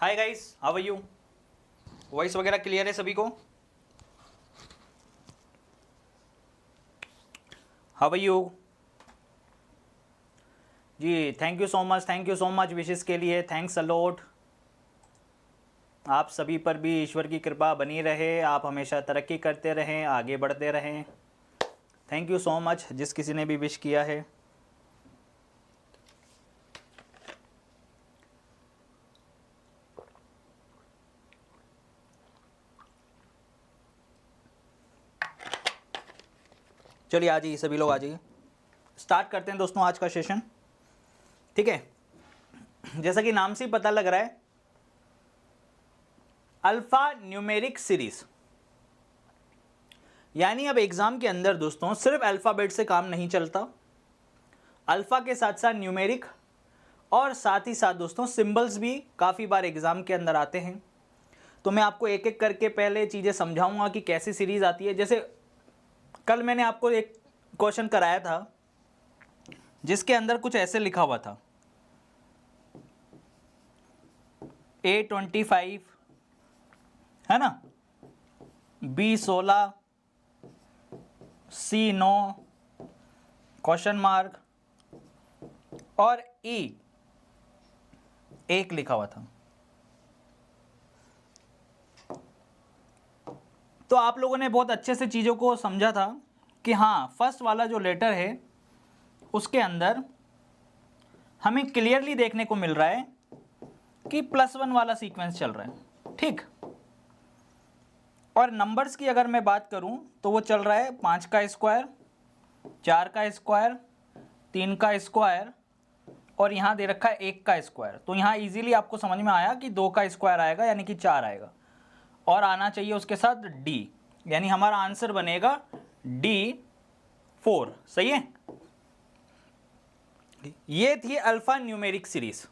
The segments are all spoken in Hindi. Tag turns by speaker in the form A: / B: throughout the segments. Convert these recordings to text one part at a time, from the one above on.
A: Hi guys, how are you? Voice वगैरह क्लियर है सभी को? How are you? जी थैंक यू सो मच विशेष के लिए, थैंक्स अलॉट। आप सभी पर भी ईश्वर की कृपा बनी रहे, आप हमेशा तरक्की करते रहें, आगे बढ़ते रहें। थैंक यू सो मच जिस किसी ने भी विश किया है। चलिए आ जाइए सभी लोग, आ जाइए, स्टार्ट करते हैं दोस्तों आज का सेशन। ठीक है, जैसा कि नाम से ही पता लग रहा है, अल्फा न्यूमेरिक सीरीज, यानी अब एग्जाम के अंदर दोस्तों सिर्फ अल्फाबेट से काम नहीं चलता, अल्फा के साथ साथ न्यूमेरिक और साथ ही साथ दोस्तों सिंबल्स भी काफ़ी बार एग्जाम के अंदर आते हैं। तो मैं आपको एक एक करके पहले चीज़ें समझाऊंगा कि कैसी सीरीज आती है। जैसे कल मैंने आपको एक क्वेश्चन कराया था जिसके अंदर कुछ ऐसे लिखा हुआ था, A25 है ना, B16, C9 क्वेश्चन मार्क और E1 लिखा हुआ था। तो आप लोगों ने बहुत अच्छे से चीज़ों को समझा था कि हाँ, फर्स्ट वाला जो लेटर है उसके अंदर हमें क्लियरली देखने को मिल रहा है कि +1 वाला सीक्वेंस चल रहा है। ठीक, और नंबर्स की अगर मैं बात करूं तो वो चल रहा है 5 का स्क्वायर, 4 का स्क्वायर, 3 का स्क्वायर और यहाँ दे रखा है 1 का स्क्वायर। तो यहाँ इजीली आपको समझ में आया कि 2 का स्क्वायर आएगा यानी कि 4 आएगा, और आना चाहिए उसके साथ D, यानी हमारा आंसर बनेगा D4। सही है, ये थी अल्फा न्यूमेरिक सीरीज।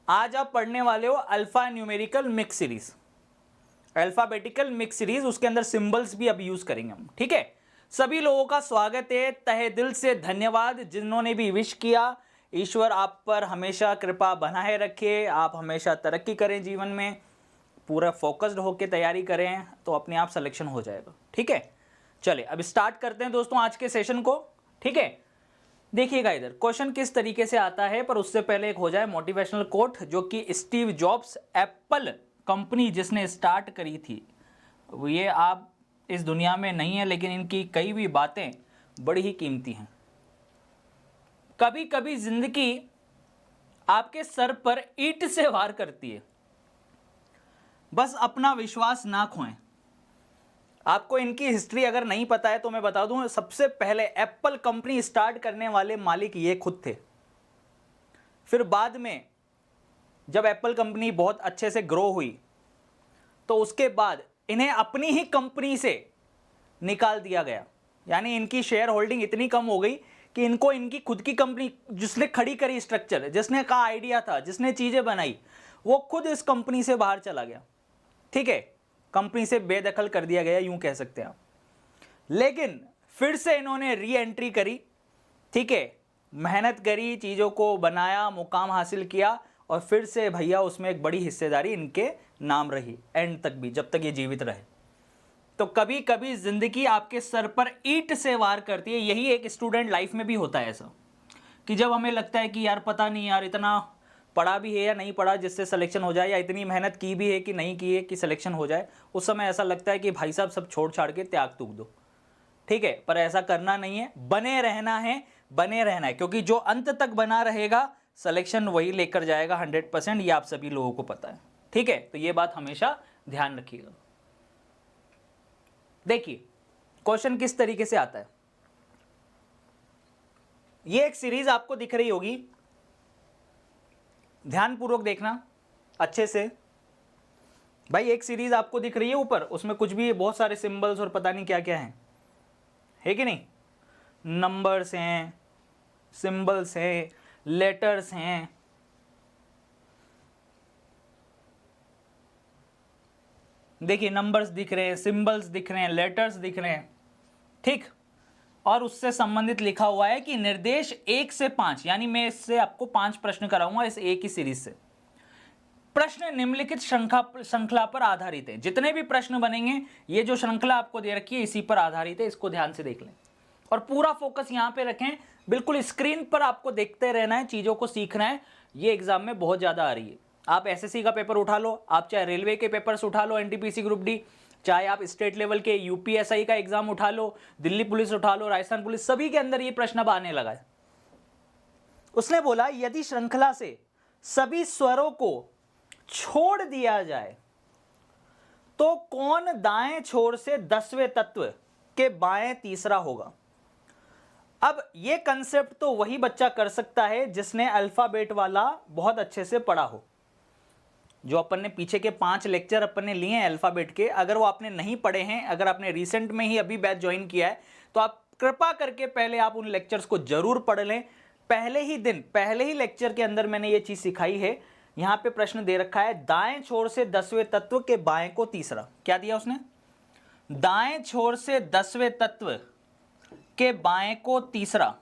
A: आज आप पढ़ने वाले हो alpha numerical mix series, alphabetical mix series, उसके अंदर सिंबल्स भी अब यूज करेंगे हम। ठीक है, सभी लोगों का स्वागत है, तहे दिल से धन्यवाद जिन्होंने भी विश किया। ईश्वर आप पर हमेशा कृपा बनाए रखे, आप हमेशा तरक्की करें जीवन में, पूरा फोकस्ड होकर तैयारी करें तो अपने आप सिलेक्शन हो जाएगा। ठीक है, चलिए अब स्टार्ट करते हैं दोस्तों आज के सेशन को। ठीक है, देखिएगा इधर क्वेश्चन किस तरीके से आता है, पर उससे पहले एक हो जाए मोटिवेशनल कोट, जो कि स्टीव जॉब्स, एप्पल कंपनी जिसने स्टार्ट करी थी, ये आप इस दुनिया में नहीं है, लेकिन इनकी कई भी बातें बड़ी ही कीमती हैं। कभी कभी जिंदगी आपके सर पर ईंट से वार करती है, बस अपना विश्वास ना खोएं। आपको इनकी हिस्ट्री अगर नहीं पता है तो मैं बता दूं, सबसे पहले एप्पल कंपनी स्टार्ट करने वाले मालिक ये खुद थे। फिर बाद में जब एप्पल कंपनी बहुत अच्छे से ग्रो हुई तो उसके बाद इन्हें अपनी ही कंपनी से निकाल दिया गया, यानी इनकी शेयर होल्डिंग इतनी कम हो गई कि इनको इनकी खुद की कंपनी, जिसने खड़ी करी स्ट्रक्चर, जिसने का आइडिया था, जिसने चीजें बनाई, वो खुद इस कंपनी से बाहर चला गया। ठीक है, कंपनी से बेदखल कर दिया गया, यूं कह सकते हैं आप। लेकिन फिर से इन्होंने री एंट्री करी। ठीक है, मेहनत करी, चीज़ों को बनाया, मुकाम हासिल किया, और फिर से भैया उसमें एक बड़ी हिस्सेदारी इनके नाम रही एंड तक भी, जब तक ये जीवित रहे। तो कभी कभी जिंदगी आपके सर पर ईंट से वार करती है। यही एक स्टूडेंट लाइफ में भी होता है ऐसा, कि जब हमें लगता है कि यार पता नहीं यार इतना पढ़ा भी है या नहीं पढ़ा जिससे सिलेक्शन हो जाए, या इतनी मेहनत की भी है कि नहीं की है कि सिलेक्शन हो जाए, उस समय ऐसा लगता है कि भाई साहब सब छोड़ छाड़ के त्याग तूक दो। ठीक है, पर ऐसा करना नहीं है, बने रहना है, बने रहना है, क्योंकि जो अंत तक बना रहेगा सिलेक्शन वही लेकर जाएगा 100%, ये आप सभी लोगों को पता है। ठीक है, तो ये बात हमेशा ध्यान रखिएगा। देखिए क्वेश्चन किस तरीके से आता है, ये एक सीरीज आपको दिख रही होगी, ध्यानपूर्वक देखना अच्छे से। भाई एक सीरीज आपको दिख रही है ऊपर, उसमें कुछ भी बहुत सारे सिंबल्स और पता नहीं क्या क्या है कि नहीं, नंबर्स हैं, सिंबल्स हैं, लेटर्स हैं। देखिए नंबर्स दिख रहे हैं, सिंबल्स दिख रहे हैं, लेटर्स दिख रहे हैं। ठीक, और उससे संबंधित लिखा हुआ है कि निर्देश 1 से 5, यानी मैं इससे आपको 5 प्रश्न कराऊंगा इस एक ही सीरीज से। प्रश्न निम्नलिखित श्रृंखला पर आधारित है। जितने भी प्रश्न बनेंगे ये जो श्रृंखला आपको दे रखी है इसी पर आधारित है, इसको ध्यान से देख लें और पूरा फोकस यहां पे रखें। बिल्कुल स्क्रीन पर आपको देखते रहना है, चीजों को सीखना है। ये एग्जाम में बहुत ज्यादा आ रही है। आप एसएससी का पेपर उठा लो, आप चाहे रेलवे के पेपर्स उठा लो, एनटीपीसी ग्रुप डी, चाहे आप स्टेट लेवल के यूपीएसआई का एग्जाम उठा लो, दिल्ली पुलिस उठा लो, राजस्थान पुलिस, सभी के अंदर ये प्रश्न अब आने लगा है। उसने बोला यदि श्रृंखला से सभी स्वरों को छोड़ दिया जाए तो कौन दाएं छोर से 10वें तत्व के बाएं तीसरा होगा। अब ये कंसेप्ट तो वही बच्चा कर सकता है जिसने अल्फाबेट वाला बहुत अच्छे से पढ़ा हो। जो अपन ने पीछे के 5 लेक्चर अपन ने लिए हैं अल्फाबेट के, अगर वो आपने नहीं पढ़े हैं, अगर आपने रिसेंट में ही अभी बैच ज्वाइन किया है तो आप कृपा करके पहले आप उन लेक्चर्स को जरूर पढ़ लें। पहले ही दिन, पहले ही लेक्चर के अंदर मैंने ये चीज सिखाई है। यहां पे प्रश्न दे रखा है दाएं छोर से 10वें तत्व के बाएं को तीसरा। क्या दिया उसने? दाएं छोर से 10वें तत्व के बाएं को तीसरा।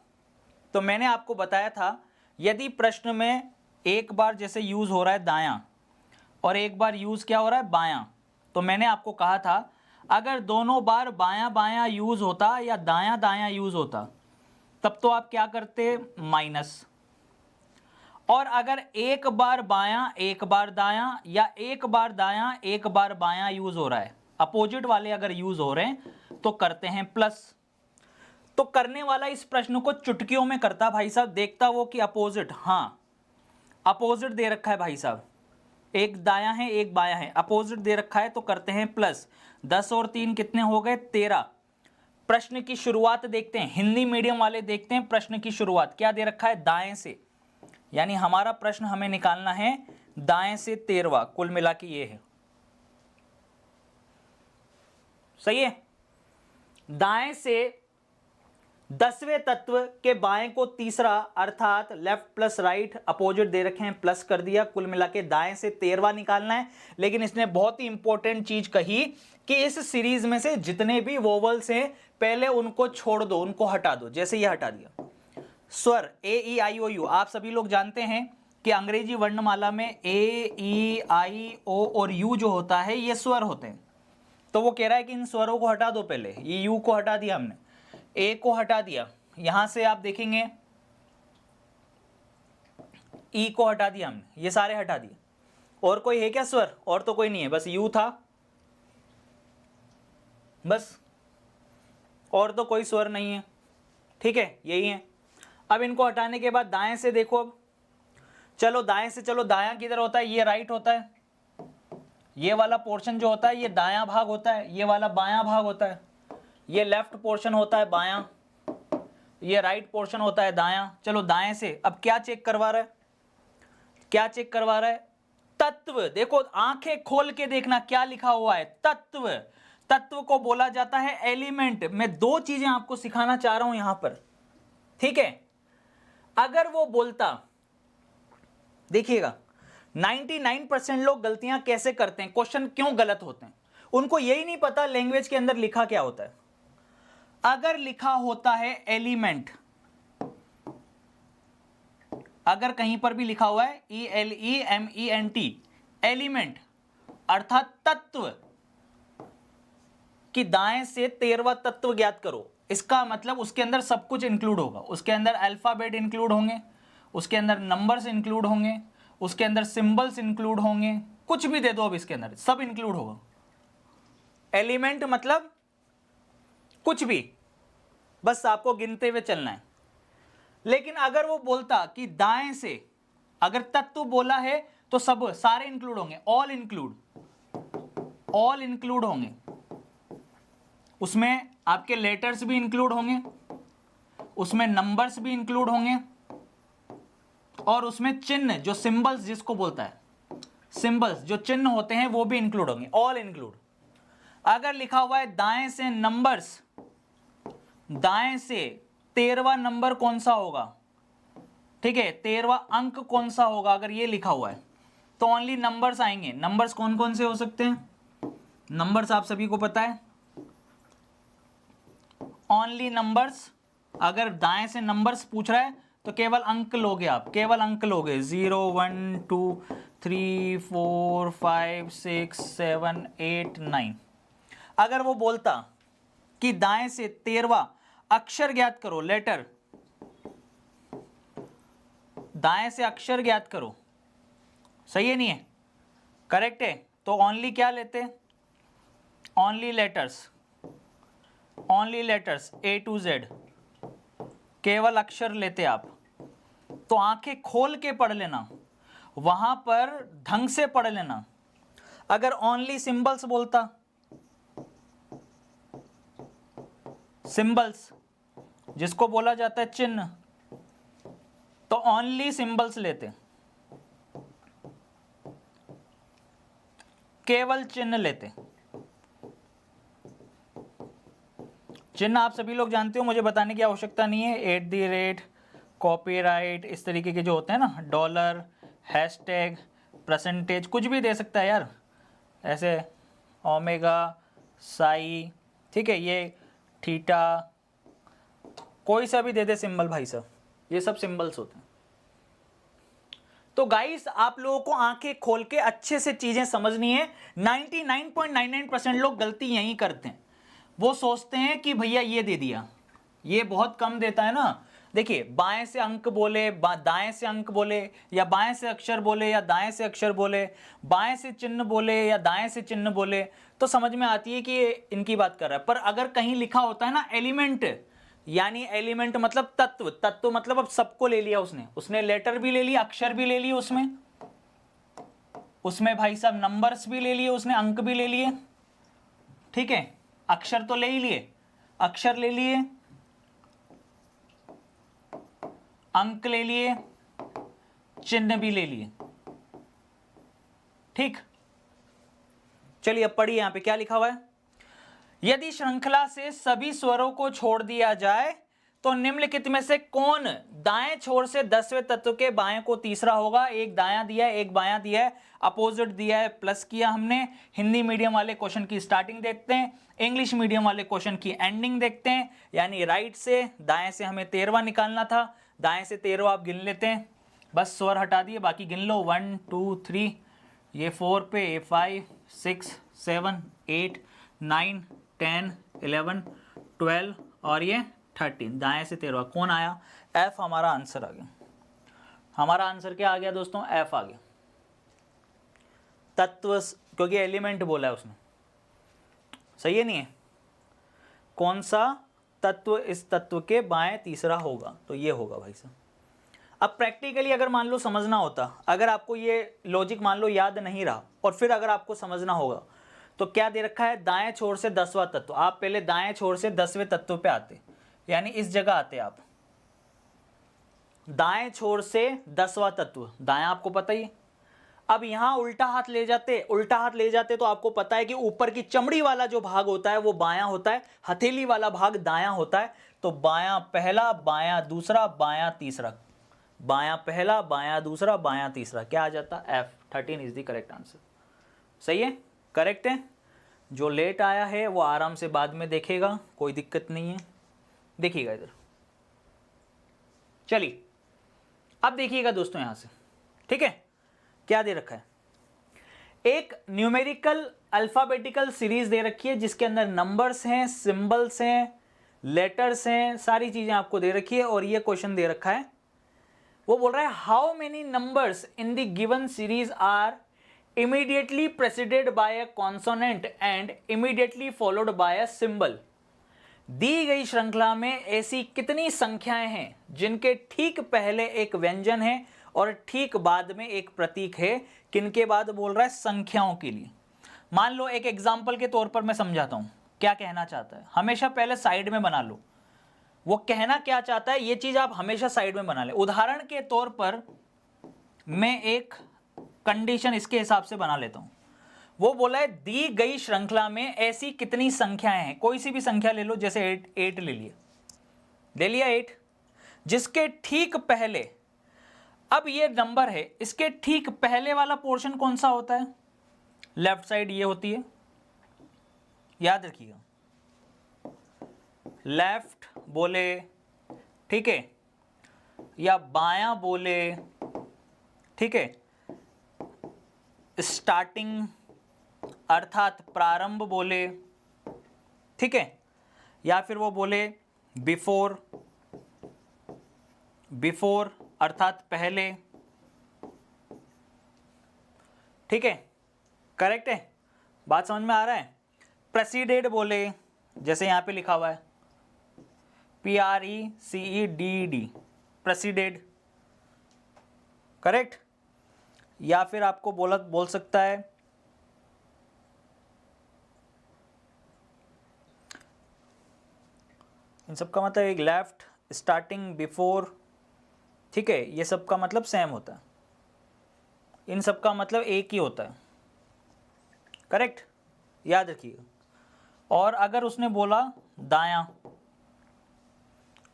A: तो मैंने आपको बताया था यदि प्रश्न में एक बार जैसे यूज हो रहा है दायां और एक बार यूज क्या हो रहा है बायां, तो मैंने आपको कहा था अगर दोनों बार बायां बायां यूज होता या दायां दायां यूज होता तब तो आप क्या करते, माइनस। और अगर एक बार बायां एक बार दायां या एक बार दायां एक बार बायां यूज हो रहा है, अपोजिट वाले अगर यूज हो रहे हैं तो करते हैं प्लस। तो करने वाला इस प्रश्न को चुटकियों में करता भाई साहब, देखता वो कि अपोजिट, हाँ अपोजिट दे रखा है भाई साहब, एक दायां है एक बायां है, अपोजिट दे रखा है तो करते हैं प्लस। 10 और 3 कितने हो गए, 13। प्रश्न की शुरुआत देखते हैं, हिंदी मीडियम वाले देखते हैं प्रश्न की शुरुआत क्या दे रखा है, दाएं से, यानी हमारा प्रश्न हमें निकालना है दाएं से 13वां, कुल मिला के ये है, सही है। दाएं से 10वें तत्व के बाएं को तीसरा अर्थात लेफ्ट प्लस राइट, अपोजिट दे रखे हैं प्लस कर दिया, कुल मिला के दाएं से 13वां निकालना है। लेकिन इसने बहुत ही इंपॉर्टेंट चीज कही कि इस सीरीज में से जितने भी वोवल्स हैं पहले उनको छोड़ दो, उनको हटा दो। जैसे ये हटा दिया स्वर ए ई आई ओ यू, आप सभी लोग जानते हैं कि अंग्रेजी वर्णमाला में ए ई आई ओ और यू जो होता है ये स्वर होते हैं। तो वो कह रहा है कि इन स्वरों को हटा दो, पहले ये यू को हटा दिया हमने, ए को हटा दिया, यहां से आप देखेंगे ई को हटा दिया हमने, ये सारे हटा दिए। और कोई है क्या स्वर? और तो कोई नहीं है, बस यू था, बस, और तो कोई स्वर नहीं है, ठीक है, यही है। अब इनको हटाने के बाद दाएं से देखो, अब चलो दाएं से चलो, दायां किधर होता है, ये राइट होता है, ये वाला पोर्शन जो होता है ये दायां भाग होता है, ये वाला बायां भाग होता है, ये लेफ्ट पोर्शन होता है बायां, ये राइट पोर्शन होता है दायां। चलो दाएं से अब क्या चेक करवा रहा है, क्या चेक करवा रहा है, तत्व। देखो आंखें खोल के देखना क्या लिखा हुआ है, तत्व। तत्व को बोला जाता है एलिमेंट। मैं 2 चीजें आपको सिखाना चाह रहा हूं यहां पर, ठीक है। अगर वो बोलता, देखिएगा 99% लोग गलतियां कैसे करते हैं, क्वेश्चन क्यों गलत होते हैं, उनको यही नहीं पता लैंग्वेज के अंदर लिखा क्या होता है। अगर लिखा होता है एलिमेंट, अगर कहीं पर भी लिखा हुआ है ELEMENT, एलिमेंट अर्थात तत्व, कि दाएं से 13वां तत्व ज्ञात करो, इसका मतलब उसके अंदर सब कुछ इंक्लूड होगा। उसके अंदर अल्फाबेट इंक्लूड होंगे, उसके अंदर नंबर्स इंक्लूड होंगे, उसके अंदर सिंबल्स इंक्लूड होंगे, कुछ भी दे दो अब इसके अंदर सब इंक्लूड होगा। एलिमेंट मतलब कुछ भी, बस आपको गिनते हुए चलना है। लेकिन अगर वो बोलता कि दाएं से, अगर तत्व बोला है तो सब सारे इंक्लूड होंगे, ऑल इंक्लूड होंगे, उसमें आपके लेटर्स भी इंक्लूड होंगे, उसमें नंबर्स भी इंक्लूड होंगे, और उसमें चिन्ह जो सिंबल्स जिसको बोलता है, सिंबल्स जो चिन्ह होते हैं वो भी इंक्लूड होंगे, ऑल इंक्लूड। अगर लिखा हुआ है दाएं से नंबर्स, दाएं से 13वां नंबर कौन सा होगा, ठीक है, 13वां अंक कौन सा होगा, अगर ये लिखा हुआ है तो ओनली नंबर्स आएंगे। नंबर्स कौन कौन से हो सकते हैं, नंबर्स आप सभी को पता है, ओनली नंबर्स। अगर दाएं से नंबर्स पूछ रहा है तो केवल अंक लोगे आप, केवल अंक लोगे, 0 1 2 3 4 5 6 7 8 9। अगर वो बोलता कि दाएं से 13वां अक्षर ज्ञात करो, लेटर, दाएं से अक्षर ज्ञात करो, सही है नहीं है, करेक्ट है, तो ओनली क्या लेते, only letters, only letters A to Z, केवल अक्षर लेते आप। तो आंखें खोल के पढ़ लेना, वहां पर ढंग से पढ़ लेना। अगर ओनली सिंबल्स बोलता, सिंबल्स जिसको बोला जाता है चिन्ह, तो ओनली सिंबल्स लेते, केवल चिन्ह लेते। चिन्ह आप सभी लोग जानते हो, मुझे बताने की आवश्यकता नहीं है। @ कॉपीराइट, इस तरीके के जो होते हैं ना, डॉलर, हैशटैग, परसेंटेज, कुछ भी दे सकता है यार, ऐसे ओमेगा, साई, ठीक है, ये थीटा, कोई सा भी दे दे सिंबल भाई साहब, ये सब सिंबल्स होते हैं। तो गाइस आप लोगों को आंखें खोल के अच्छे से चीजें समझनी है। 99.99% लोग गलती यही करते हैं, वो सोचते हैं कि भैया ये दे दिया, ये बहुत कम देता है ना। देखिए, बाएं से अंक बोले, दाएं से अंक बोले, या बाएं से अक्षर बोले या दाएं से अक्षर बोले, बाएं से चिन्ह बोले या दाएं से चिन्ह बोले, तो समझ में आती है कि ये इनकी बात कर रहा है। पर अगर कहीं लिखा होता है ना एलिमेंट, यानी एलिमेंट मतलब तत्व, तत्व मतलब अब सबको ले लिया उसने, उसने लेटर भी ले लिया, अक्षर भी ले लिए उसमें, उसमें भाई साहब नंबर्स भी ले लिए उसने, अंक भी ले लिए, ठीक है, अक्षर तो ले ही लिए, अक्षर ले लिए, अंक ले लिए, चिन्ह भी ले लिए, ठीक। चलिए अब पढ़िए, यहां पे क्या लिखा हुआ है। यदि श्रृंखला से सभी स्वरों को छोड़ दिया जाए तो निम्नलिखित में से कौन दाएं छोर से 10वें तत्व के बाएं को तीसरा होगा। एक दायां दिया है, एक बायां दिया है, अपोजिट दिया है, प्लस किया हमने। हिंदी मीडियम वाले क्वेश्चन की स्टार्टिंग देखते हैं, इंग्लिश मीडियम वाले क्वेश्चन की एंडिंग देखते हैं। यानी राइट से दाएं से हमें 13वां निकालना था, दाएं से 13वां आप गिन लेते हैं, बस स्वर हटा दिए, बाकी गिन लो 1 2 3, ये 4 पे, ये 5 6 7 8 9 10 11 12 और ये 13, दाएं से 13। कौन आया? एफ हमारा आंसर आ गया। हमारा आंसर क्या आ गया दोस्तों? एफ आ गया। तत्व, क्योंकि एलिमेंट बोला है उसने, सही है नहीं है? कौन सा तत्व इस तत्व के बाएं तीसरा होगा? तो ये होगा भाई साहब। अब प्रैक्टिकली अगर मान लो समझना होता, अगर आपको ये लॉजिक मान लो याद नहीं रहा और फिर अगर आपको समझना होगा, तो क्या दे रखा है? दाएं छोर से 10वां तत्व। आप पहले दाएं छोर से 10वें तत्व पे आते, यानी इस जगह आते आप, दाएं छोर से 10वां तत्व, दायां आपको पता ही है। अब यहां उल्टा हाथ ले जाते, उल्टा हाथ ले जाते तो आपको पता है कि ऊपर की चमड़ी वाला जो भाग होता है वो बायां होता है, हथेली वाला भाग दायां होता है। तो बायां पहला, बायां दूसरा, बायां तीसरा, बायां पहला, बायां दूसरा, बायां तीसरा, क्या आ जाता? F. 13 is the correct answer. सही है, करेक्ट है। जो लेट आया है वो आराम से बाद में देखेगा, कोई दिक्कत नहीं है, देखिएगा इधर। चलिए अब देखिएगा दोस्तों यहां से, ठीक है, क्या दे रखा है? एक न्यूमेरिकल अल्फाबेटिकल सीरीज दे रखी है जिसके अंदर नंबर्स हैं, सिंबल्स हैं, लेटर्स हैं, सारी चीजें आपको दे रखी है। और ये क्वेश्चन दे रखा है, वो बोल रहा है how many numbers in the given series are immediately preceded by a consonant and immediately followed by a symbol. दी गई श्रृंखला में ऐसी कितनी संख्याएं हैं जिनके ठीक पहले एक व्यंजन है और ठीक बाद में एक प्रतीक है? किनके बाद बोल रहा है? संख्याओं के लिए। मान लो एक एग्जाम्पल के तौर पर मैं समझाता हूं क्या कहना चाहता है। हमेशा पहले साइड में बना लो, वो कहना क्या चाहता है ये चीज आप हमेशा साइड में बना ले। उदाहरण के तौर पर मैं एक कंडीशन इसके हिसाब से बना लेता हूं। वो बोला है दी गई श्रृंखला में ऐसी कितनी संख्याएं हैं, कोई सी भी संख्या ले लो, जैसे 8 ले लिया 8, जिसके ठीक पहले, अब ये नंबर है, इसके ठीक पहले वाला पोर्शन कौन सा होता है? लेफ्ट साइड ये होती है, याद रखिएगा, लेफ्ट बोले, ठीक है, या बायां बोले, ठीक है, स्टार्टिंग अर्थात प्रारंभ बोले, ठीक है, या फिर वो बोले बिफोर, बिफोर अर्थात पहले, ठीक है, करेक्ट है, बात समझ में आ रहा है। प्रेसिडेड बोले, जैसे यहां पे लिखा हुआ है PRECEDED, प्रेसिडेड, करेक्ट। या फिर आपको बोल सकता है इन सब का मतलब एक लेफ्ट, स्टार्टिंग, बिफोर, ठीक है, ये सब का मतलब सेम होता है, इन सब का मतलब एक ही होता है, करेक्ट, याद रखिएगा। और अगर उसने बोला दायां,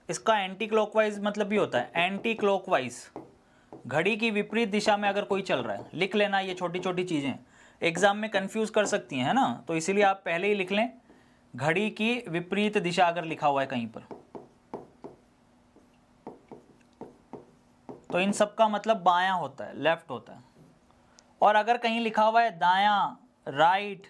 A: इसका एंटी क्लॉकवाइज मतलब भी होता है, एंटी क्लॉकवाइज, घड़ी की विपरीत दिशा में अगर कोई चल रहा है, लिख लेना, ये छोटी छोटी चीजें एग्जाम में कंफ्यूज कर सकती हैं, है ना, तो इसीलिए आप पहले ही लिख लें, घड़ी की विपरीत दिशा अगर लिखा हुआ है कहीं पर, तो इन सब का मतलब बायां होता है, लेफ्ट होता है। और अगर कहीं लिखा हुआ है दायां, राइट,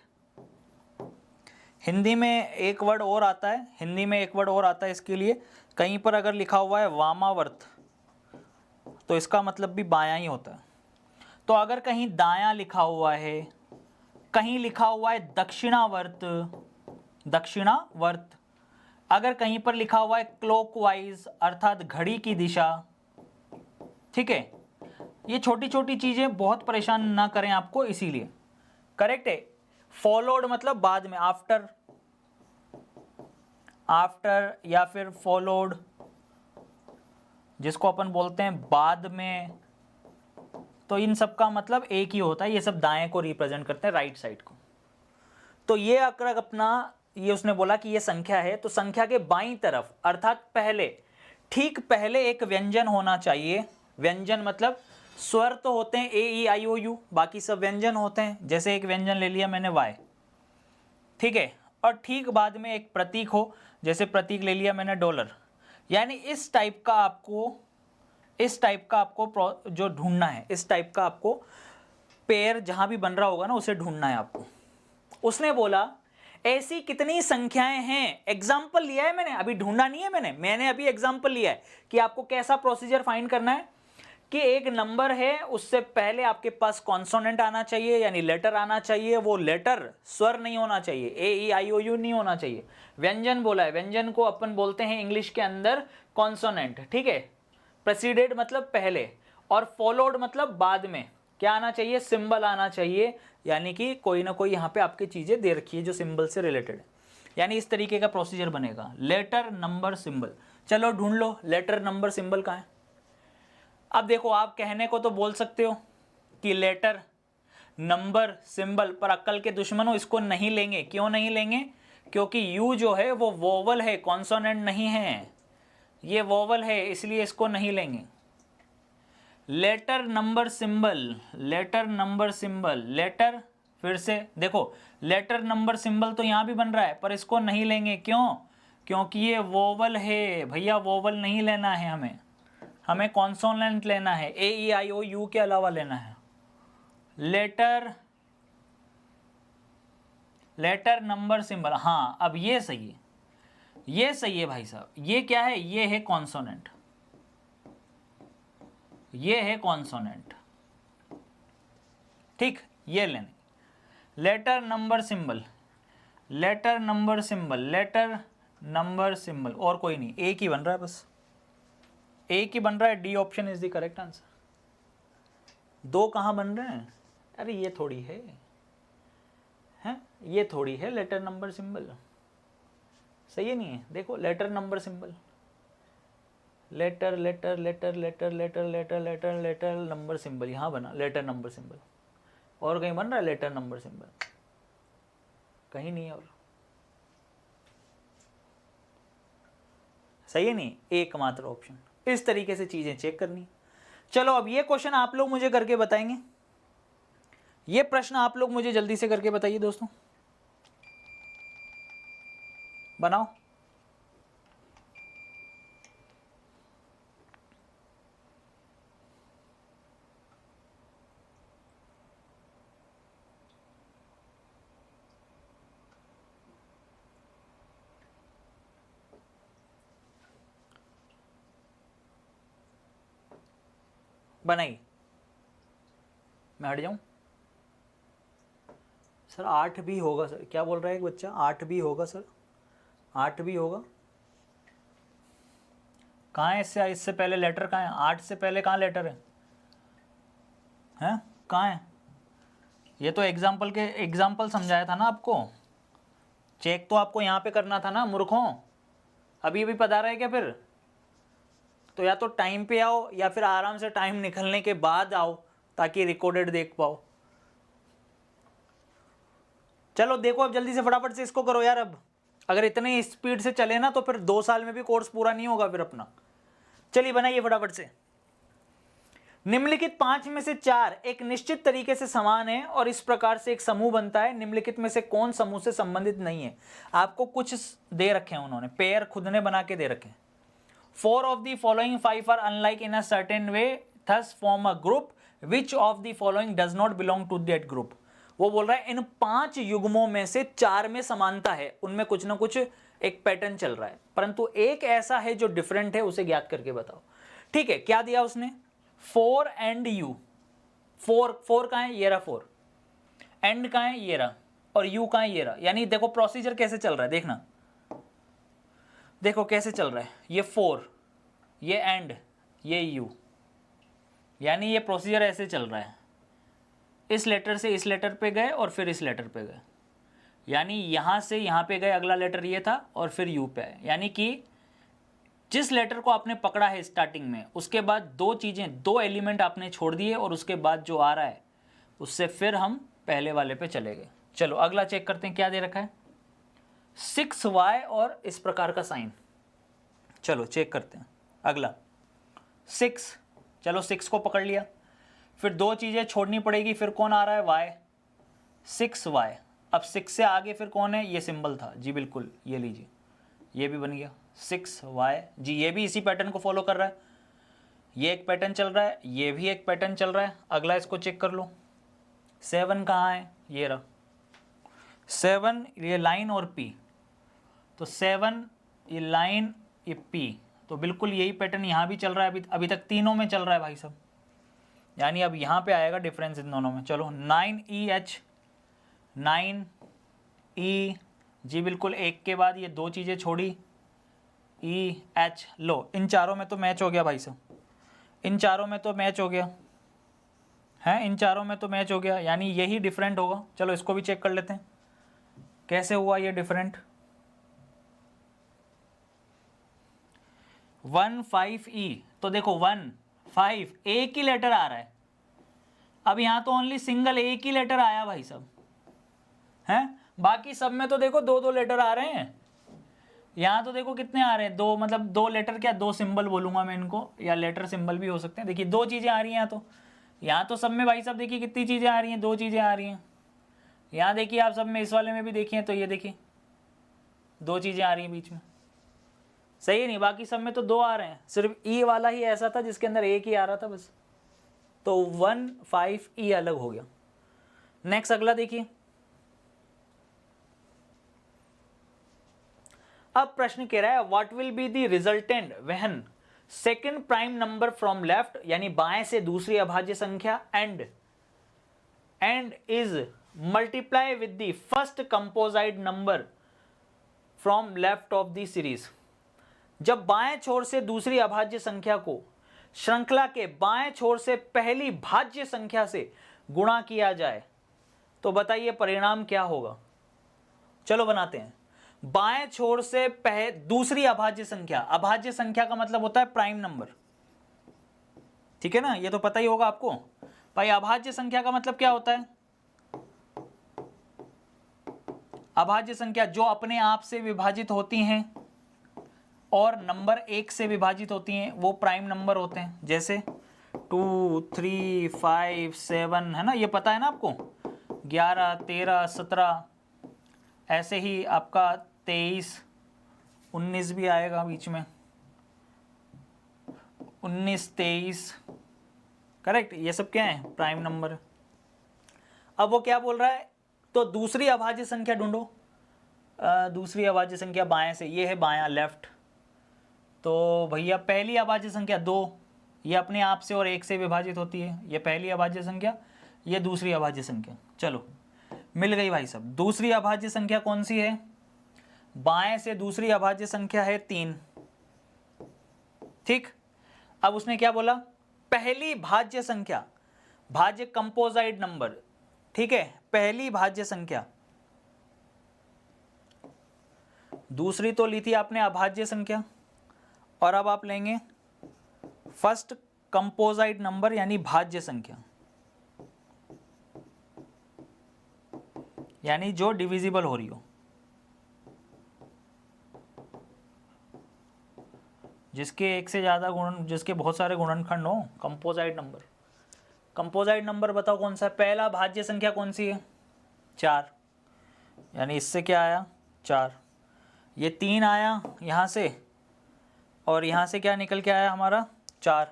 A: हिंदी में एक वर्ड और आता है, हिंदी में एक वर्ड और आता है इसके लिए, कहीं पर अगर लिखा हुआ है वामावर्त, तो इसका मतलब भी बायां ही होता है। तो अगर कहीं दायां लिखा हुआ है, कहीं लिखा हुआ है दक्षिणावर्त, दक्षिणावर्त, अगर कहीं पर लिखा हुआ है क्लॉकवाइज अर्थात घड़ी की दिशा, ठीक है, ये छोटी छोटी चीजें बहुत परेशान ना करें आपको, इसीलिए करेक्ट है। फॉलोड मतलब बाद में, आफ्टर, आफ्टर या फिर फॉलोड, जिसको अपन बोलते हैं बाद में, तो इन सब का मतलब एक ही होता है, ये सब दाएं को रिप्रेजेंट करते हैं, राइट साइड को। तो ये अगर अपना, ये उसने बोला कि ये संख्या है, तो संख्या के बाईं तरफ अर्थात पहले, ठीक पहले एक व्यंजन होना चाहिए। व्यंजन मतलब स्वर तो होते हैं AEIOU, बाकी सब व्यंजन होते हैं, जैसे एक व्यंजन ले लिया मैंने Y, ठीक है, और ठीक बाद में एक प्रतीक हो, जैसे प्रतीक ले लिया मैंने $। यानी इस टाइप का आपको, इस टाइप का आपको जो ढूंढना है, इस टाइप का आपको पेयर जहां भी बन रहा होगा ना, उसे ढूंढना है आपको। उसने बोला ऐसी कितनी संख्याएं हैं, एग्जाम्पल लिया है मैंने, अभी ढूंढा नहीं है मैंने अभी एग्जाम्पल लिया है कि आपको कैसा प्रोसीजर फाइंड करना है, कि एक नंबर है, उससे पहले आपके पास कॉन्सोनेंट आना चाहिए, यानी लेटर आना चाहिए, वो लेटर स्वर नहीं होना चाहिए, AEIOU नहीं होना चाहिए। व्यंजन बोला है, व्यंजन को अपन बोलते हैं इंग्लिश के अंदर कॉन्सोनेंट, ठीक है। प्रेसिडेड मतलब पहले, और फॉलोड मतलब बाद में क्या आना चाहिए, सिंबल आना चाहिए, यानी कि कोई ना कोई यहाँ पे आपकी चीजें दे रखी है जो सिंबल से रिलेटेड है, यानी इस तरीके का प्रोसीजर बनेगा, लेटर नंबर सिंबल। चलो ढूंढ लो लेटर नंबर सिंबल कहाँ है। अब देखो, आप कहने को तो बोल सकते हो कि लेटर नंबर सिंबल, पर अक्ल के दुश्मनों इसको नहीं लेंगे। क्यों नहीं लेंगे? क्योंकि यू जो है वो वोवल है, कॉन्सोनेंट नहीं है, ये वोवल है, इसलिए इसको नहीं लेंगे। Letter number symbol, letter number symbol, letter, फिर से देखो लेटर नंबर सिंबल तो यहां भी बन रहा है, पर इसको नहीं लेंगे। क्यों? क्योंकि ये वोवल है भैया, वोवल नहीं लेना है हमें कॉन्सोनेंट लेना है, AEIOU के अलावा लेना है। लेटर, लेटर नंबर सिंबल, हाँ अब ये सही है, ये सही है भाई साहब। ये क्या है? ये है कॉन्सोनेंट, ये है कॉन्सोनेंट, ठीक, ये लेने। Letter number symbol, letter number symbol, letter number symbol, और कोई नहीं, एक ही बन रहा है, बस एक ही बन रहा है। D option is the correct answer. दो कहाँ बन रहे हैं? अरे ये थोड़ी है, हैं ये थोड़ी है लेटर नंबर सिंबल, सही है नहीं है? देखो letter number symbol, letter letter letter letter letter letter letter letter number symbol, यहाँ बना लेटर नंबर सिंबल। और कहीं बन रहा है लेटर नंबर सिंबल? कहीं नहीं है। और सही है नहीं, एकमात्र ऑप्शन। इस तरीके से चीजें चेक करनी। चलो अब ये क्वेश्चन आप लोग मुझे करके बताएंगे, ये प्रश्न आप लोग मुझे जल्दी से करके बताइए दोस्तों, बनाओ। बनाइए, मैं हट जाऊं सर। 8 भी होगा सर, क्या बोल रहा है एक बच्चा, 8 भी होगा सर, 8 भी होगा। कहाँ है इससे पहले लेटर कहाँ है? 8 से पहले कहाँ लेटर है? हैं कहाँ है? ये तो एग्जाम्पल समझाया था ना आपको, चेक तो आपको यहाँ पे करना था ना मूर्खों। अभी पता रहा है क्या फिर? तो या तो टाइम पे आओ या फिर आराम से टाइम निकलने के बाद आओ ताकि रिकॉर्डेड देख पाओ। चलो देखो अब जल्दी से फटाफट से इसको करो यार। अब अगर इतने स्पीड से चले ना तो फिर 2 साल में भी कोर्स पूरा नहीं होगा फिर अपना। चलिए बनाइए फटाफट से। निम्नलिखित 5 में से 4 एक निश्चित तरीके से समान है और इस प्रकार से एक समूह बनता है। निम्नलिखित में से कौन समूह से संबंधित नहीं है? आपको कुछ दे रखे हैं उन्होंने, पेयर खुद ने बना के दे रखे हैं। 4 of the following 5 are unlike in a certain way, thus form a group. Which of the following does not belong to that group? वो बोल रहा है इन 5 युग्मों में से 4 में समानता है, उनमें कुछ ना कुछ एक पैटर्न चल रहा है, परंतु एक ऐसा है जो डिफरेंट है, उसे ज्ञात करके बताओ। ठीक है, क्या दिया उसने? 4 एंड यू। 4 कहाँ है? ये रहा 4। एंड कहाँ है? ये रहा। और यू कहाँ है? ये रहा। यानी देखो प्रोसीजर कैसे चल रहा है, देखना देखो कैसे चल रहा है। ये 4, ये एंड, ये यू, यानी ये प्रोसीजर ऐसे चल रहा है। इस लेटर से इस लेटर पे गए और फिर इस लेटर पे गए, यानी यहाँ से यहाँ पे गए, अगला लेटर ये था और फिर यू पे आए। यानी कि जिस लेटर को आपने पकड़ा है स्टार्टिंग में, उसके बाद 2 चीज़ें, 2 एलिमेंट आपने छोड़ दिए और उसके बाद जो आ रहा है उससे फिर हम पहले वाले पे चले गए। चलो अगला चेक करते हैं क्या दे रखा है। 6y और इस प्रकार का साइन। चलो चेक करते हैं अगला 6। चलो 6 को पकड़ लिया, फिर 2 चीज़ें छोड़नी पड़ेगी, फिर कौन आ रहा है? y, 6y। अब 6 से आगे फिर कौन है? ये सिंबल था जी, बिल्कुल ये लीजिए, ये भी बन गया 6y जी। ये भी इसी पैटर्न को फॉलो कर रहा है, ये एक पैटर्न चल रहा है, ये भी एक पैटर्न चल रहा है। अगला इसको चेक कर लो, 7 कहाँ है? ये रहा 7, ये लाइन और p, तो 7 ये लाइन ये p, तो बिल्कुल यही पैटर्न यहाँ भी चल रहा है। अभी तक तीनों में चल रहा है भाई साहब, यानी अब यहाँ पे आएगा डिफरेंस इन दोनों में। चलो 9EH, 9E जी, बिल्कुल एक के बाद ये 2 चीज़ें छोड़ी, EH। लो इन चारों में तो मैच हो गया भाई साहब, इन चारों में तो मैच हो गया है, इन चारों में तो मैच हो गया, यानी यही डिफरेंट होगा। चलो इसको भी चेक कर लेते हैं कैसे हुआ ये डिफरेंट। 1-5E, तो देखो 1-5 एक ही लेटर आ रहा है। अब यहाँ तो ओनली सिंगल एक ही लेटर आया भाई साहब, हैं? बाकी सब में तो देखो 2-2 लेटर आ रहे हैं। यहाँ तो देखो कितने आ रहे हैं? 2, मतलब 2 लेटर, क्या 2 सिंबल बोलूँगा मैं इनको, या लेटर सिंबल भी हो सकते हैं। देखिए 2 चीज़ें आ रही हैं यहाँ तो सब में भाई साहब देखिए कितनी चीज़ें आ रही हैं, 2 चीज़ें आ रही हैं। यहाँ देखिए आप सब में, इस वाले में भी देखिए, तो ये देखिए 2 चीज़ें आ रही हैं बीच में, सही है नहीं? बाकी सब में तो 2 आ रहे हैं, सिर्फ ई वाला ही ऐसा था जिसके अंदर एक ही आ रहा था बस, तो 1-5E अलग हो गया। नेक्स्ट अगला देखिए। अब प्रश्न कह रहा है what will be the resultant when second prime number from left, यानी बाएं से दूसरी अभाज्य संख्या, and is multiply with the first composite number from left of the series. जब बाएं छोर से दूसरी अभाज्य संख्या को श्रृंखला के बाएं छोर से पहली भाज्य संख्या से गुणा किया जाए तो बताइए परिणाम क्या होगा। चलो बनाते हैं। बाएं छोर से दूसरी अभाज्य संख्या का मतलब होता है प्राइम नंबर, ठीक है ना? ये तो पता ही होगा आपको भाई। अभाज्य संख्या का मतलब क्या होता है? अभाज्य संख्या जो अपने आप से विभाजित होती हैं और नंबर 1 से विभाजित होती हैं वो प्राइम नंबर होते हैं। जैसे 2, 3, 5, 7 है ना, ये पता है ना आपको। 11, 13, 17, ऐसे ही आपका 23, 19 भी आएगा बीच में, 19, 23, करेक्ट। ये सब क्या है? Prime number. अब वो क्या बोल रहा है? तो दूसरी अभाज्य संख्या ढूंढो। दूसरी अभाज्य संख्या बाएं से, ये है बायां लेफ्ट, तो भैया पहली अभाज्य संख्या 2, ये अपने आप से और 1 से विभाजित होती है, ये पहली अभाज्य संख्या, ये दूसरी अभाज्य संख्या। चलो मिल गई भाई साहब। दूसरी अभाज्य संख्या कौन सी है? बाएं से दूसरी अभाज्य संख्या है 3। ठीक, अब उसने क्या बोला? पहली भाज्य संख्या, भाज्य कंपोजाइट नंबर, ठीक है, पहली भाज्य संख्या। दूसरी तो ली थी आपने अभाज्य संख्या, और अब आप लेंगे फर्स्ट कंपोजाइट नंबर यानी भाज्य संख्या, यानी जो डिविजिबल हो रही हो, जिसके एक से ज्यादा गुणन, जिसके बहुत सारे गुणनखंड हो, कंपोजाइट नंबर। कंपोजाइट नंबर बताओ कौन सा है? पहला भाज्य संख्या कौन सी है? 4, यानी इससे क्या आया? 4। ये 3 आया यहाँ से, और यहाँ से क्या निकल के आया हमारा? 4।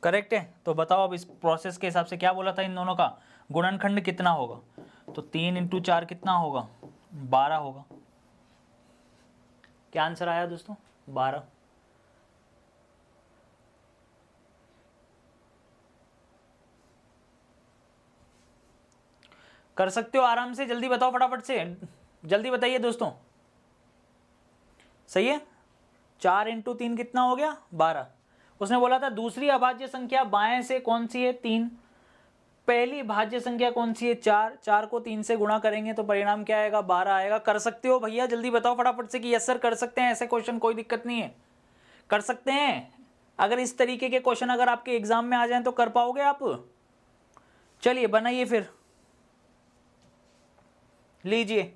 A: करेक्ट है। तो बताओ अब इस प्रोसेस के हिसाब से क्या बोला था इन दोनों का गुणनखंड कितना होगा? तो 3 × 4 कितना होगा? 12 होगा। क्या आंसर आया दोस्तों? 12। कर सकते हो आराम से, जल्दी बताओ फटाफट से, जल्दी बताइए दोस्तों। सही है। 4 × 3 कितना हो गया? 12। उसने बोला था दूसरी अभाज्य संख्या बाएं से कौन सी है? 3। पहली भाज्य संख्या कौन सी है? 4। 4 को 3 से गुणा करेंगे तो परिणाम क्या आएगा? 12 आएगा। कर सकते हो भैया, जल्दी बताओ फटाफट से कि यस सर कर सकते हैं, ऐसे क्वेश्चन कोई दिक्कत नहीं है, कर सकते हैं। अगर इस तरीके के क्वेश्चन अगर आपके एग्जाम में आ जाएं तो कर पाओगे आप। चलिए बनाइए फिर, लीजिए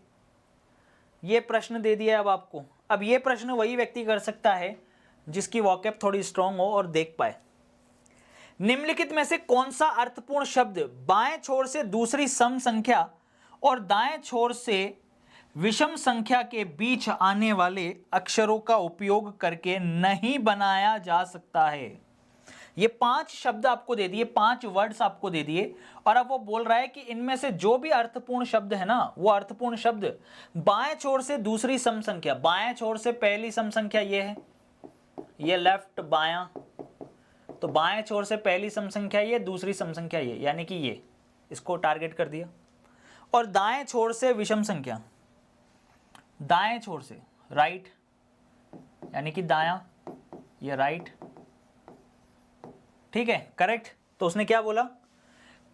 A: ये प्रश्न दे दिया है अब आपको। अब ये प्रश्न वही व्यक्ति कर सकता है जिसकी वॉकैब थोड़ी स्ट्रांग हो और देख पाए। निम्नलिखित में से कौन सा अर्थपूर्ण शब्द बाएं छोर से दूसरी सम संख्या और दाएं छोर से विषम संख्या के बीच आने वाले अक्षरों का उपयोग करके नहीं बनाया जा सकता है? ये 5 शब्द आपको दे दिए, 5 वर्ड्स आपको दे दिए, और अब वो बोल रहा है कि इनमें से जो भी अर्थपूर्ण शब्द है ना, वो अर्थपूर्ण शब्द बाएं छोर से दूसरी सम संख्या, बाएं छोर से पहली सम संख्या ये है, ये लेफ्ट बायां, तो बाएं छोर से पहली सम संख्या ये, दूसरी सम संख्या ये, यानी कि ये, इसको टारगेट कर दिया। और दाएं छोर से विषम संख्या, दाएं छोर से राइट, यानी कि दायां, ये राइट, ठीक है, करेक्ट। तो उसने क्या बोला?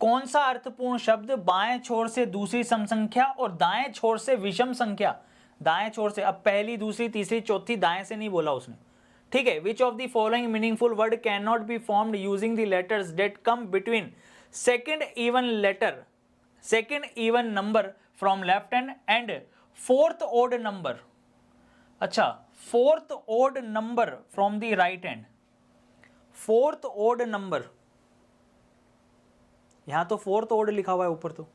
A: कौन सा अर्थपूर्ण शब्द बाएं छोर से दूसरी सम संख्या और दाएं छोर से विषम संख्या, दाएं छोर से, अब पहली दूसरी तीसरी चौथी दाएं से नहीं बोला उसने, ठीक है। Which of the following meaningful word can not be formed using the letters that come between second even letter, second even number from left hand and fourth odd number, अच्छा fourth odd number from the right hand, fourth odd number, यहां तो फोर्थ ओड लिखा हुआ है ऊपर, तो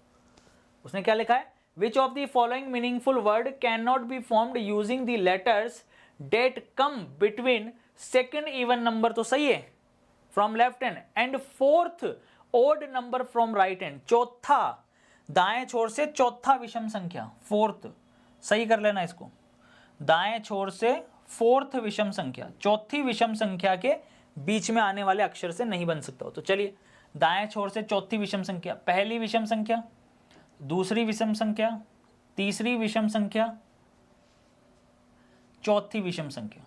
A: उसने क्या लिखा है? Which of the following meaningful word can not be formed using the letters that come between second even number, तो सही है, from left hand and fourth odd number from right hand, चौथा दाएं छोर से चौथा विषम संख्या, फोर्थ, सही कर लेना इसको, दाएं छोर से फोर्थ विषम संख्या, चौथी विषम संख्या के बीच में आने वाले अक्षर से नहीं बन सकता हो। तो चलिए, दाएं छोर से चौथी विषम संख्या, पहली विषम संख्या, दूसरी विषम संख्या, तीसरी विषम संख्या, चौथी विषम संख्या,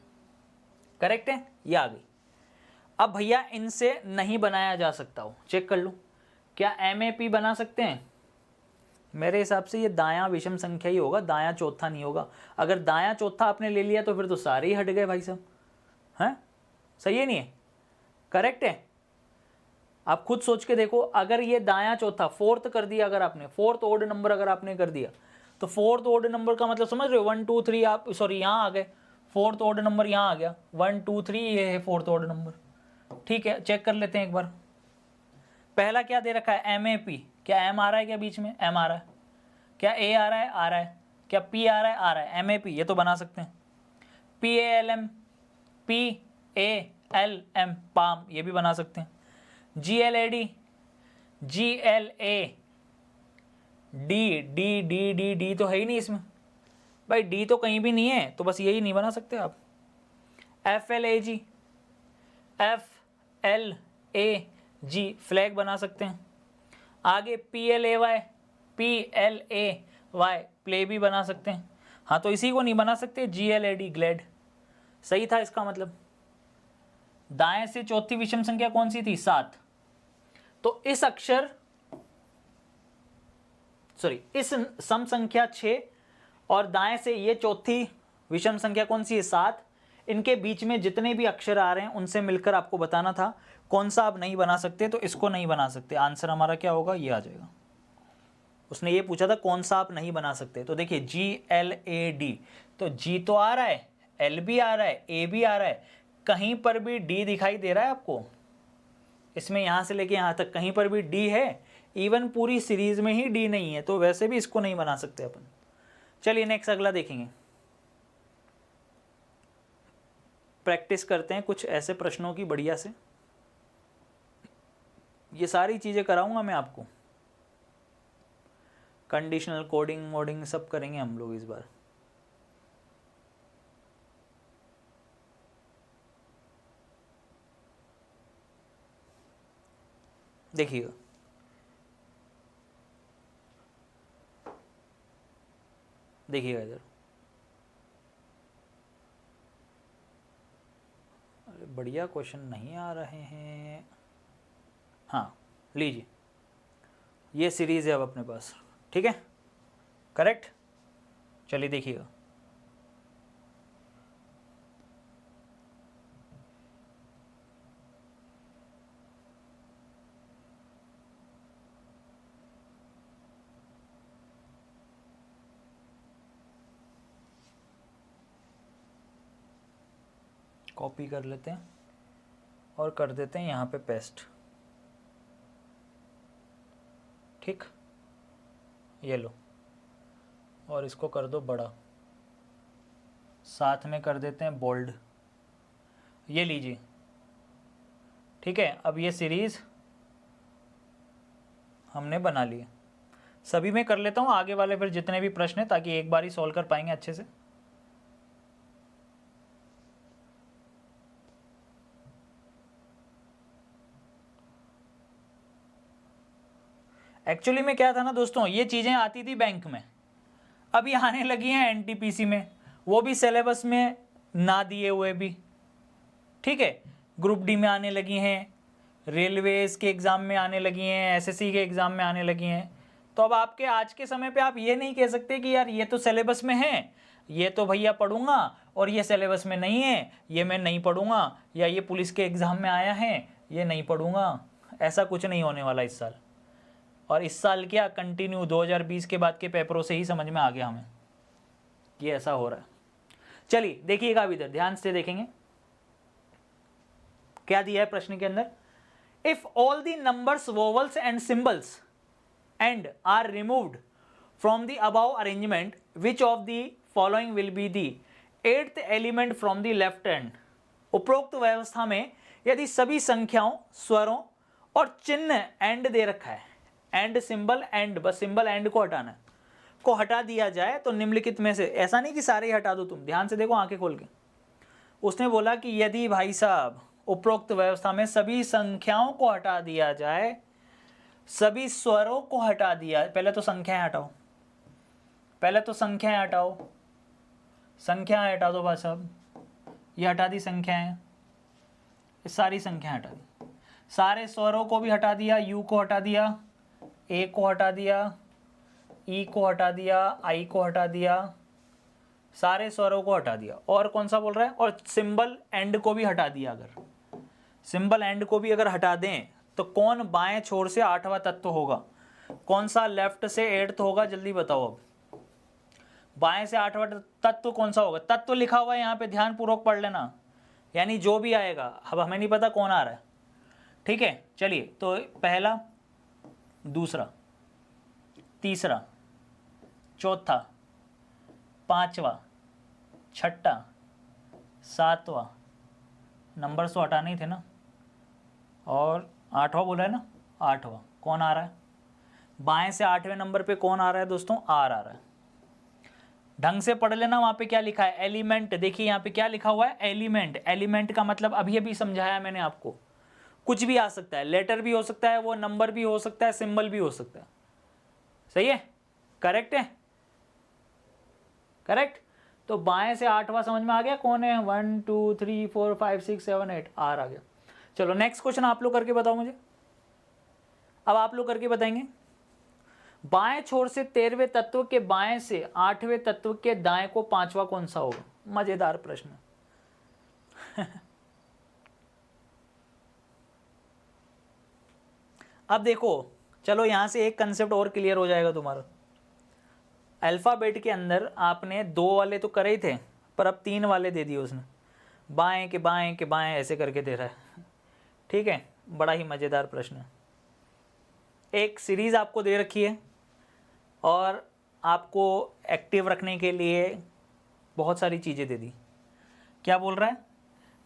A: करेक्ट है, ये आ गई। अब भैया इनसे नहीं बनाया जा सकता हो, चेक कर लो, क्या MAP बना सकते हैं? मेरे हिसाब से ये दायां विषम संख्या ही होगा, दायां चौथा नहीं होगा। अगर दायां चौथा आपने ले लिया तो फिर तो सारे ही हट गए भाई साहब, हैं? सही है नहीं है? करेक्ट है। आप खुद सोच के देखो, अगर ये दायां चौथा फोर्थ कर दिया, अगर आपने फोर्थ ओड नंबर अगर आपने कर दिया, तो फोर्थ ओड नंबर का मतलब समझ रहे हो, 1 2 3, आप सॉरी यहाँ आ गए, फोर्थ ओड नंबर यहाँ आ गया, 1 2 3 ये है फोर्थ ओड नंबर, ठीक है। चेक कर लेते हैं एक बार। पहला क्या दे रखा है? MAP, क्या M आ रहा है क्या बीच में? M आ रहा है, क्या A आ रहा है? आ रहा है, क्या P आ रहा है? आ रहा है। MAP ये तो बना सकते हैं, PALM, PALM पाम, ये भी बना सकते हैं, GLAD, GLA, D तो है ही नहीं इसमें भाई, D तो कहीं भी नहीं है, तो बस यही नहीं बना सकते आप। FLAG, PLAG फ्लैग बना सकते हैं। आगे PLAY प्ले भी बना सकते हैं। हाँ, तो इसी को नहीं बना सकते GLAD ग्लैड, सही था इसका मतलब। दाएं से चौथी विषम संख्या कौन सी थी? 7। तो इस अक्षर इस सम संख्या 6 और दाएं से ये चौथी विषम संख्या कौन सी है? 7। इनके बीच में जितने भी अक्षर आ रहे हैं उनसे मिलकर आपको बताना था कौन सा आप नहीं बना सकते, तो इसको नहीं बना सकते। आंसर हमारा क्या होगा? ये आ जाएगा। उसने ये पूछा था कौन सा आप नहीं बना सकते, तो देखिए GLAD, तो G तो आ रहा है, L भी आ रहा है, A भी आ रहा है, कहीं पर भी D दिखाई दे रहा है आपको? इसमें यहां से लेके यहां तक कहीं पर भी D है? इवन पूरी सीरीज में ही D नहीं है, तो वैसे भी इसको नहीं बना सकते अपन। चलिए नेक्स्ट अगला देखेंगे। प्रैक्टिस करते हैं कुछ ऐसे प्रश्नों की बढ़िया से। ये सारी चीजें कराऊंगा मैं आपको, कंडीशनल कोडिंग मोडिंग सब करेंगे हम लोग इस बार। देखिएगा, देखिएगा इधर। अरे बढ़िया क्वेश्चन नहीं आ रहे हैं। हाँ लीजिए, ये सीरीज है अब अपने पास, ठीक है, करेक्ट। चलिए देखिएगा, कॉपी कर लेते हैं और कर देते हैं यहाँ पे पेस्ट, ठीक। ये लो, और इसको कर दो बड़ा, साथ में कर देते हैं बोल्ड। ये लीजिए, ठीक है। अब ये सीरीज हमने बना ली है। सभी में कर लेता हूँ आगे वाले फिर जितने भी प्रश्न हैं, ताकि एक बार ही सॉल्व कर पाएंगे अच्छे से। एक्चुअली में क्या था ना दोस्तों, ये चीज़ें आती थी बैंक में, अभी आने लगी हैं NTPC में, वो भी सिलेबस में ना दिए हुए भी, ठीक है। ग्रुप डी में आने लगी हैं, रेलवेज के एग्ज़ाम में आने लगी हैं, SSC के एग्ज़ाम में आने लगी हैं। तो अब आपके आज के समय पे आप ये नहीं कह सकते कि यार ये तो सिलेबस में है, ये तो भैया पढ़ूंगा, और ये सिलेबस में नहीं है, ये मैं नहीं पढ़ूंगा, या ये पुलिस के एग्ज़ाम में आया है, ये नहीं पढ़ूंगा। ऐसा कुछ नहीं होने वाला इस साल। और इस साल क्या, कंटिन्यू 2020 के बाद के पेपरों से ही समझ में आ गया हमें ये ऐसा हो रहा है। चलिए देखिएगा, अब इधर ध्यान से देखेंगे क्या दिया है प्रश्न के अंदर। If all the numbers, vowels and symbols and are removed from the above arrangement, which of the following will be the 8th element from the left hand. उपरोक्त व्यवस्था में यदि सभी संख्याओं, स्वरों और चिन्ह एंड दे रखा है, एंड सिंबल, एंड बस सिंबल एंड को हटाना है, को हटा दिया जाए तो निम्नलिखित में से, ऐसा नहीं कि सारे ही हटा दो, तुम ध्यान से देखो आंखें खोल के। उसने बोला कि यदि भाई साहब उपरोक्त व्यवस्था में सभी संख्याओं को हटा दिया जाए, सभी स्वरों को हटा दिया, पहले तो संख्याएं हटाओ, पहले तो संख्याएं हटाओ, संख्याएं हटा दो भाई साहब, ये हटा दी संख्याएं, ये सारी संख्याएं हटा दी, सारे स्वरों को भी हटा दिया, यू को हटा दिया, ए को हटा दिया, ई को हटा दिया, आई को हटा दिया, सारे स्वरों को हटा दिया। और कौन सा बोल रहा है, और सिंबल एंड को भी हटा दिया। अगर सिंबल एंड को भी अगर हटा दें तो कौन बाएं छोर से 8वां तत्व होगा, कौन सा लेफ्ट से 8th होगा, जल्दी बताओ। अब बाएं से 8वां तत्व कौन सा होगा? तत्व लिखा हुआ है यहाँ पे, ध्यान पूर्वक पढ़ लेना, यानी जो भी आएगा। अब हमें नहीं पता कौन आ रहा है, ठीक है। चलिए, तो पहला, दूसरा, तीसरा, चौथा, पांचवा, छठा, सातवां, नंबर तो हटाने ही थे ना, और 8वां बोला है ना, 8वां कौन आ रहा है? बाएं से 8वें नंबर पे कौन आ रहा है दोस्तों? आर आ रहा है। ढंग से पढ़ लेना, वहां पे क्या लिखा है, एलिमेंट। देखिए यहाँ पे क्या लिखा हुआ है, एलिमेंट। एलिमेंट का मतलब अभी अभी समझाया मैंने आपको, कुछ भी आ सकता है, लेटर भी हो सकता है, वो नंबर भी हो सकता है, सिंबल भी हो सकता है। सही है, करेक्ट है, करेक्ट। तो बाएं से 8वां समझ में आ गया कौन है, 1 2 3 4 5 6 7 8 आर आ गया। चलो नेक्स्ट क्वेश्चन आप लोग करके बताओ मुझे। अब आप लोग करके बताएंगे, बाएं छोर से 13वें तत्व के बाएं से 8वें तत्व के दाएं को 5वां कौन सा होगा? मजेदार प्रश्न। अब देखो, चलो यहां से एक कंसेप्ट और क्लियर हो जाएगा तुम्हारा। अल्फाबेट के अंदर आपने 2 वाले तो करे ही थे, पर अब 3 वाले दे दिए उसने, बाएं के बाएं के बाएं ऐसे करके दे रहा है। ठीक है, बड़ा ही मजेदार प्रश्न है। एक सीरीज आपको दे रखी है और आपको एक्टिव रखने के लिए बहुत सारी चीजें दे दी। क्या बोल रहा है?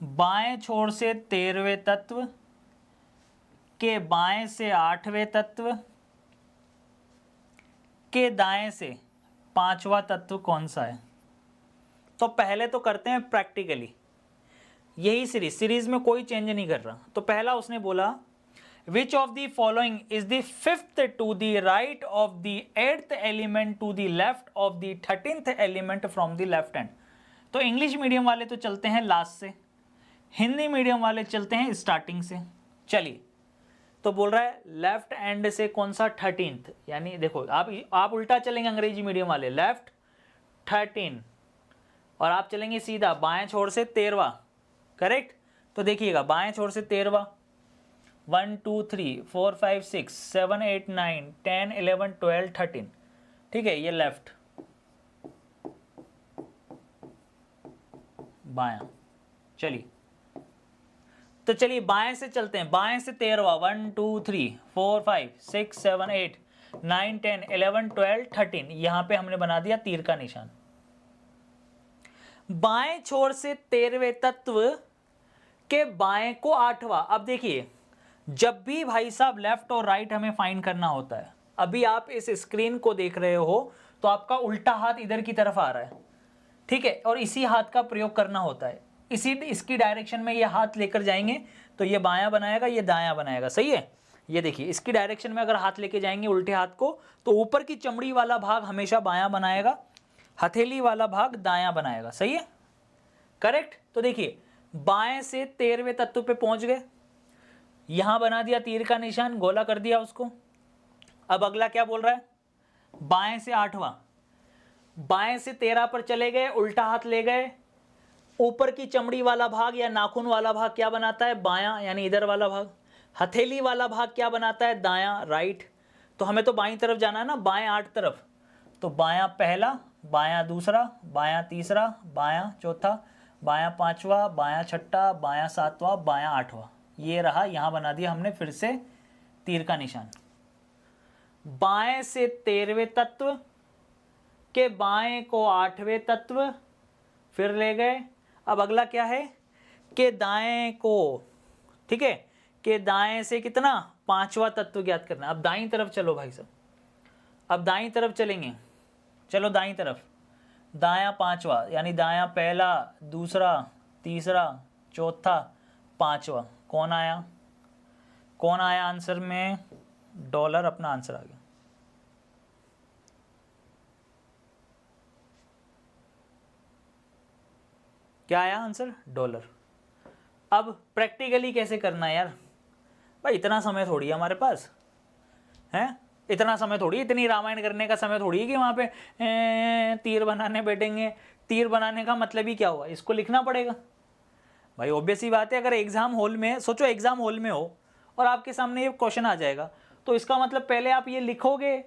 A: बाएं छोर से 13वें तत्व के बाएं से 8वें तत्व के दाएं से 5वां तत्व कौन सा है? तो पहले तो करते हैं प्रैक्टिकली, यही सीरीज में कोई चेंज नहीं कर रहा। तो पहला उसने बोला which of the following is the 5th to the right of the 8th element to the left of the 13th element from the left hand. तो इंग्लिश मीडियम वाले तो चलते हैं लास्ट से, हिंदी मीडियम वाले चलते हैं स्टार्टिंग से। चलिए, तो बोल रहा है लेफ्ट एंड से कौन सा 13th, यानी देखो आप उल्टा चलेंगे अंग्रेजी मीडियम वाले, लेफ्ट 13 और आप चलेंगे सीधा बाएं छोर से 13वां, करेक्ट। तो देखिएगा बाएं छोर से 13वां 1 2 3 4 5 6 7 8 9 10 11 12 13, ठीक है, ये लेफ्ट बायां। चलिए, तो चलिए बाएं से चलते हैं, बाएं से 13वां 1 2 3 4 5 6 7 8 9 10 11 12 13, यहां पे हमने बना दिया तीर का निशान। बाएं छोर से 13वें तत्व के बाएं को 8वां। अब देखिए, जब भी भाई साहब लेफ्ट और राइट हमें फाइंड करना होता है, अभी आप इस स्क्रीन को देख रहे हो तो आपका उल्टा हाथ इधर की तरफ आ रहा है, ठीक है, और इसी हाथ का प्रयोग करना होता है, इसकी डायरेक्शन में ये हाथ लेकर जाएंगे तो ये बायां बनाएगा, ये दायां बनाएगा। सही है, ये देखिए इसकी डायरेक्शन में अगर हाथ लेके जाएंगे उल्टे हाथ को तो ऊपर की चमड़ी वाला भाग हमेशा बायां बनाएगा, हथेली वाला भाग दायां बनाएगा। सही है, करेक्ट। तो देखिए बाएं से 13वें तत्व पे पहुंच गए, यहां बना दिया तीर का निशान, गोला कर दिया उसको। अब अगला क्या बोल रहा है? बाएं से 8वां, बाएं से 13 पर चले गए, उल्टा हाथ ले गए, ऊपर की चमड़ी वाला भाग या नाखून वाला भाग क्या बनाता है? बायां, यानी इधर वाला भाग। हथेली वाला भाग क्या बनाता है? दायां, राइट। तो हमें तो बाईं तरफ जाना है ना, बाएं 8 तरफ। तो बायां पहला, बायां दूसरा, बायां तीसरा, बायां चौथा, बायां 5वां, बायां 6वां, बायां 7वां, बायां 8वां, ये रहा। यहां बना दिया हमने फिर से तीर का निशान। बाएं से 13वें तत्व के बाएं को 8वें तत्व, फिर ले गए। अब अगला क्या है? के दाएं को, ठीक है, के दाएं से कितना? 5वां तत्व ज्ञात करना। अब दाईं तरफ चलो भाई साहब, अब दाईं तरफ चलेंगे, चलो दाईं तरफ, दायां 5वां, यानी दायां पहला, दूसरा, तीसरा, चौथा, 5वां। कौन आया? कौन आया आंसर में? डॉलर अपना आंसर आ गया। क्या आया आंसर? डॉलर। अब प्रैक्टिकली कैसे करना है यार भाई, इतना समय थोड़ी है हमारे पास, हैं? इतना समय थोड़ी, इतनी रामायण करने का समय थोड़ी है कि वहाँ पे तीर बनाने बैठेंगे। तीर बनाने का मतलब ही क्या हुआ? इसको लिखना पड़ेगा भाई, ऑब्वियस ही बात है। अगर एग्जाम हॉल में, सोचो एग्जाम हॉल में हो और आपके सामने ये क्वेश्चन आ जाएगा, तो इसका मतलब पहले आप ये लिखोगे,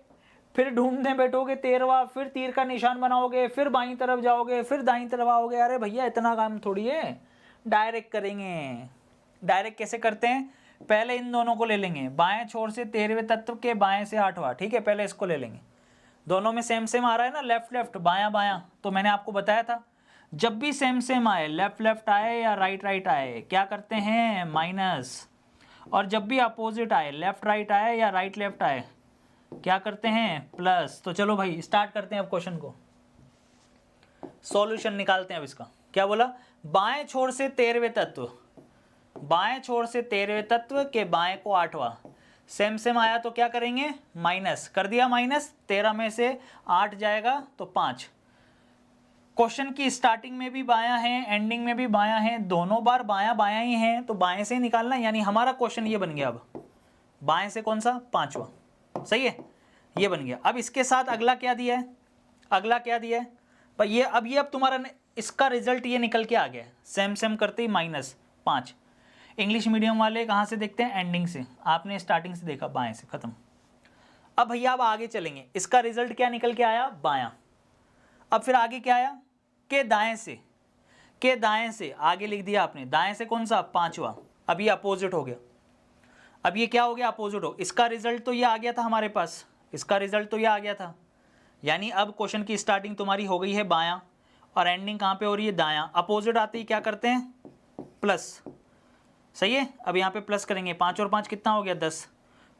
A: फिर ढूंढने बैठोगे 13वां, फिर तीर का निशान बनाओगे, फिर बाईं तरफ जाओगे, फिर दाईं तरफ आओगे। अरे भैया इतना काम थोड़ी है, डायरेक्ट करेंगे। डायरेक्ट कैसे करते हैं? पहले इन दोनों को ले लेंगे, बाएं छोर से 13वें तत्व के बाएं से 8वां, ठीक है, पहले इसको ले लेंगे। दोनों में सेम सेम आ रहा है ना, लेफ्ट लेफ्ट, बायां बायां। तो मैंने आपको बताया था जब भी सेम सेम आए, लेफ्ट लेफ्ट आए या राइट राइट आए, क्या करते हैं? माइनस। और जब भी अपोजिट आए, लेफ्ट राइट आए या राइट लेफ्ट आए, क्या करते हैं? प्लस। तो चलो भाई स्टार्ट करते हैं अब क्वेश्चन को, सॉल्यूशन निकालते हैं अब इसका। क्या बोला? बाएं छोर से 13वें तत्व, बाएं छोर से 13वें तत्व के बाएं को 8वां, सेम सेम आया तो क्या करेंगे, माइनस कर दिया, माइनस 13 में से 8 जाएगा तो 5। क्वेश्चन की स्टार्टिंग में भी बायां है, एंडिंग में भी बायां है, दोनों बार बायां बायां ही है, तो बाएं से निकालना, यानी हमारा क्वेश्चन ये बन गया। अब बाएं से कौन सा, 5वां, सही है, ये बन गया। अब इसके साथ अगला क्या दिया है, अगला क्या दिया है पर ये अब तुम्हारा इसका रिजल्ट ये निकल के आ गया, सेम सेम करते ही -5। इंग्लिश मीडियम वाले कहाँ से देखते हैं, एंडिंग से, आपने स्टार्टिंग से देखा, बाएं से, खत्म। अब भैया अब आगे चलेंगे, इसका रिजल्ट क्या निकल के आया, बायां। अब फिर आगे क्या आया, के दाएं से, के दाएं से आगे लिख दिया आपने, दाएं से कौन सा, 5वां। अब ये अपोजिट हो गया, अब ये क्या हो गया, अपोजिट हो। इसका रिजल्ट तो ये आ गया था हमारे पास, इसका रिजल्ट तो ये आ गया था, यानी अब क्वेश्चन की स्टार्टिंग तुम्हारी हो गई है बायां और एंडिंग कहाँ पे हो रही है, दायां। अपोजिट आते ही क्या करते हैं, प्लस, सही है। अब यहाँ पे प्लस करेंगे, 5 और 5 कितना हो गया, 10।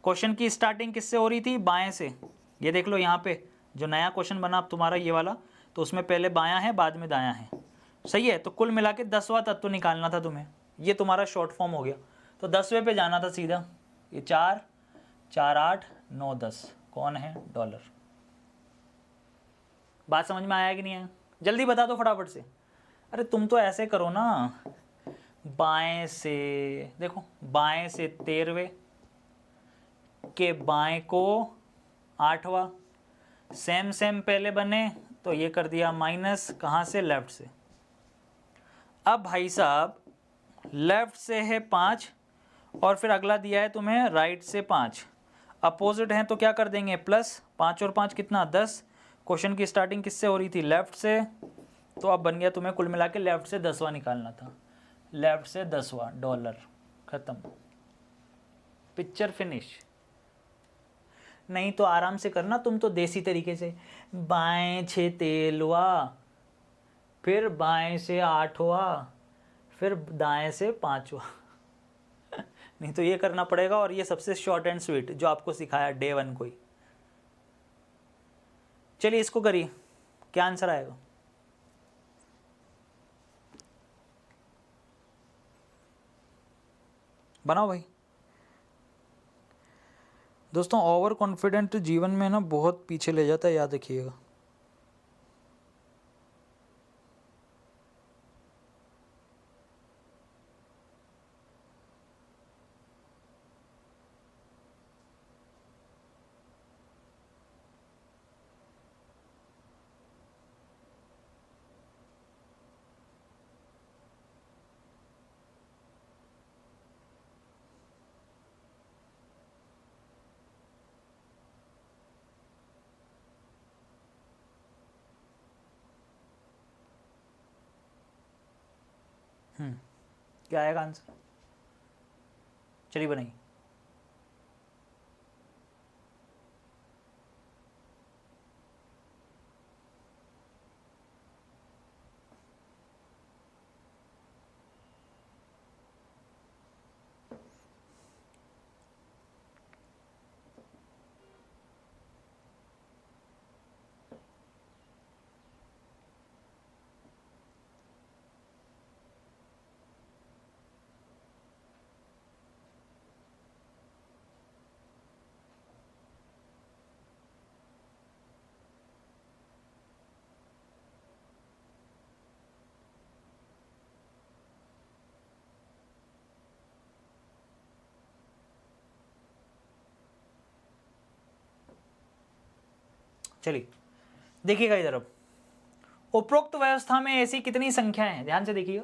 A: क्वेश्चन की स्टार्टिंग किससे हो रही थी, बाएं से। ये देख लो यहाँ पे जो नया क्वेश्चन बना अब तुम्हारा ये वाला, तो उसमें पहले बायां है बाद में दायां है, सही है। तो कुल मिला के 10वां तत्व निकालना था तुम्हें, ये तुम्हारा शॉर्ट फॉर्म हो गया। तो 10वें पे जाना था सीधा, ये 4 4 8 9 10 कौन है, डॉलर। बात समझ में आया कि नहीं आया, जल्दी बता दो फटाफट से। अरे तुम तो ऐसे करो ना, बाएं से देखो, बाएं से 13वें के बाएं को 8वां, सेम सेम पहले बने तो ये कर दिया माइनस, कहाँ से, लेफ्ट से। अब भाई साहब लेफ्ट से है 5 और फिर अगला दिया है तुम्हें राइट से 5, अपोजिट हैं तो क्या कर देंगे, प्लस। 5 और 5 कितना, 10। क्वेश्चन की स्टार्टिंग किससे हो रही थी, लेफ्ट से, तो अब बन गया तुम्हें कुल मिला के लेफ्ट से 10वां निकालना था, लेफ्ट से 10वां, डॉलर, खत्म, पिक्चर फिनिश। नहीं तो आराम से करना तुम तो देसी तरीके से, बाएं 6 तेलवा, फिर बाएं से 8वां, फिर दाएं से 5वां। नहीं तो ये करना पड़ेगा, और ये सबसे शॉर्ट एंड स्वीट जो आपको सिखाया डे 1 को ही। चलिए इसको करिए, क्या आंसर आएगा, बनाओ भाई। दोस्तों ओवर कॉन्फिडेंट जीवन में ना बहुत पीछे ले जाता है, याद रखिएगा। क्या आएगा आंसर, चलिए बनाइए। चलिए देखिएगा इधर, अब उपरोक्त व्यवस्था में ऐसी कितनी संख्याएं हैं, ध्यान से देखिएगा।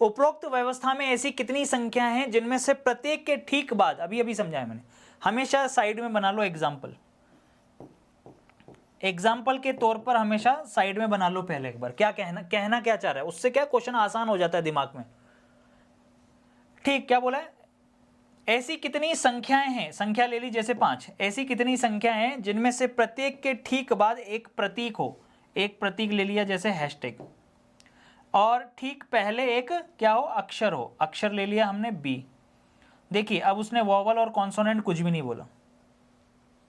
A: उपरोक्त व्यवस्था में ऐसी कितनी संख्याएं हैं जिनमें से प्रत्येक के ठीक बाद, अभी समझाया मैंने, हमेशा साइड में बना लो एग्जाम्पल, एग्जाम्पल के तौर पर हमेशा साइड में बना लो पहले एक बार, क्या कहना क्या चाह रहा है, उससे क्या क्वेश्चन आसान हो जाता है दिमाग में। ठीक, क्या बोला है, ऐसी कितनी संख्याएं हैं, संख्या ले ली जैसे 5, ऐसी कितनी संख्याएं हैं जिनमें से प्रत्येक के ठीक बाद एक प्रतीक हो, एक प्रतीक ले लिया जैसे हैशटैग, और ठीक पहले एक क्या हो, अक्षर हो, अक्षर ले लिया हमने बी। देखिए अब उसने वॉवल और कॉन्सोनेंट कुछ भी नहीं बोला,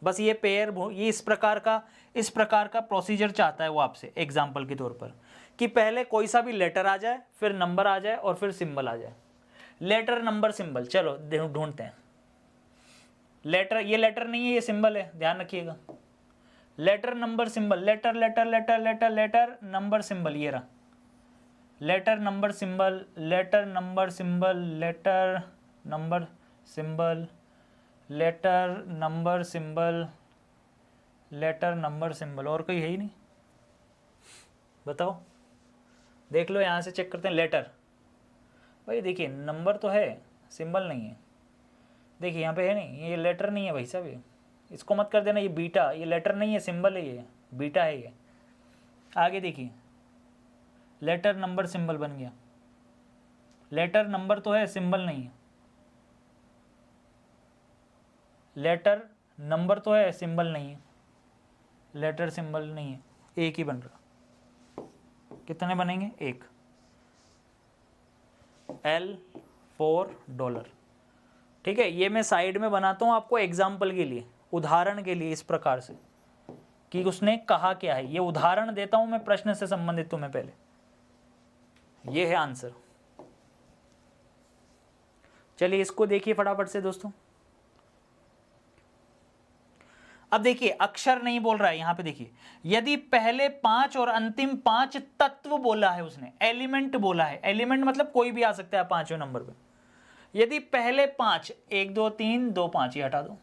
A: बस ये पेयर, ये इस प्रकार का प्रोसीजर चाहता है वो आपसे एग्जाम्पल के तौर पर, कि पहले कोई सा भी लेटर आ जाए, फिर नंबर आ जाए और फिर सिंबल आ जाए। लेटर नंबर सिंबल, चलो ढूंढते हैं। लेटर, ये लेटर नहीं है, ये सिंबल है, ध्यान रखिएगा। Letter number symbol, letter letter letter letter letter number symbol, ये रहा letter number symbol, letter number symbol, letter number symbol, letter number symbol, letter number symbol, और कोई है ही नहीं। बताओ, देख लो, यहाँ से चेक करते हैं। लेटर, भाई देखिए नंबर तो है, सिंबल नहीं है। देखिए यहाँ पे है नहीं, ये लेटर नहीं है भाई साहब, ये इसको मत कर देना। ये बीटा, ये लेटर नहीं है, सिंबल है, ये बीटा है। ये आगे देखिए, लेटर नंबर सिंबल बन गया। लेटर नंबर तो है, सिंबल नहीं है। लेटर नंबर तो है, सिंबल नहीं है। लेटर सिंबल नहीं है, एक ही बन रहा। कितने बनेंगे? एक। $L4। ठीक है, ये मैं साइड में बनाता हूँ आपको एग्जाम्पल के लिए, उदाहरण के लिए, इस प्रकार से कि उसने कहा क्या है। ये उदाहरण देता हूं मैं प्रश्न से संबंधित तुम्हें पहले। ये है आंसर। चलिए इसको देखिए फटाफट से दोस्तों। अब देखिए, अक्षर नहीं बोल रहा है यहां पे। देखिए, यदि पहले 5 और अंतिम 5 तत्व बोला है उसने, एलिमेंट बोला है। एलिमेंट मतलब कोई भी आ सकता है 5वें नंबर पे। यदि पहले 5, 1 2 3 2 5, ये हटा दो।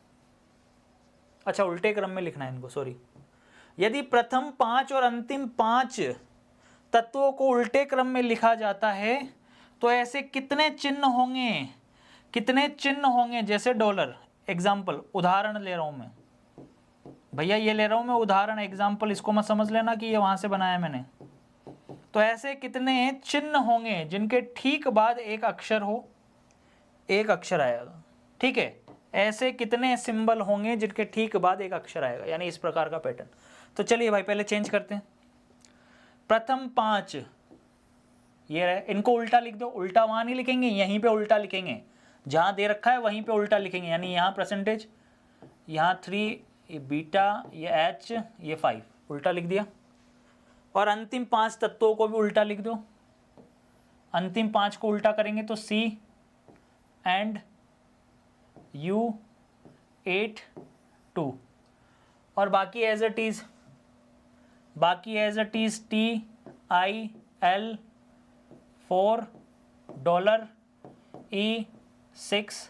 A: अच्छा, उल्टे क्रम में लिखना है इनको, सॉरी। यदि प्रथम 5 और अंतिम 5 तत्वों को उल्टे क्रम में लिखा जाता है तो ऐसे कितने चिन्ह होंगे? कितने चिन्ह होंगे? जैसे डॉलर, एग्जाम्पल, उदाहरण ले रहा हूं मैं भैया, ये ले रहा हूं मैं उदाहरण, एग्जाम्पल। इसको मत समझ लेना कि ये वहां से बनाया मैंने। तो ऐसे कितने चिन्ह होंगे जिनके ठीक बाद एक अक्षर हो, एक अक्षर आएगा। ठीक है, ऐसे कितने सिंबल होंगे जिनके ठीक बाद एक अक्षर आएगा, यानी इस प्रकार का पैटर्न। तो चलिए भाई पहले चेंज करते हैं। प्रथम 5 ये रहे, इनको उल्टा लिख दो। उल्टा वहां नहीं लिखेंगे, यहीं पे उल्टा लिखेंगे, जहां दे रखा है वहीं पे उल्टा लिखेंगे। यानी यहाँ परसेंटेज, यहाँ 3, ये बीटा, ये H, ये 5, उल्टा लिख दिया। और अंतिम 5 तत्वों को भी उल्टा लिख दो। अंतिम 5 को उल्टा करेंगे तो C एंड U8 2, और बाकी एज इट इज, बाकी as it is TIL 4 dollar E6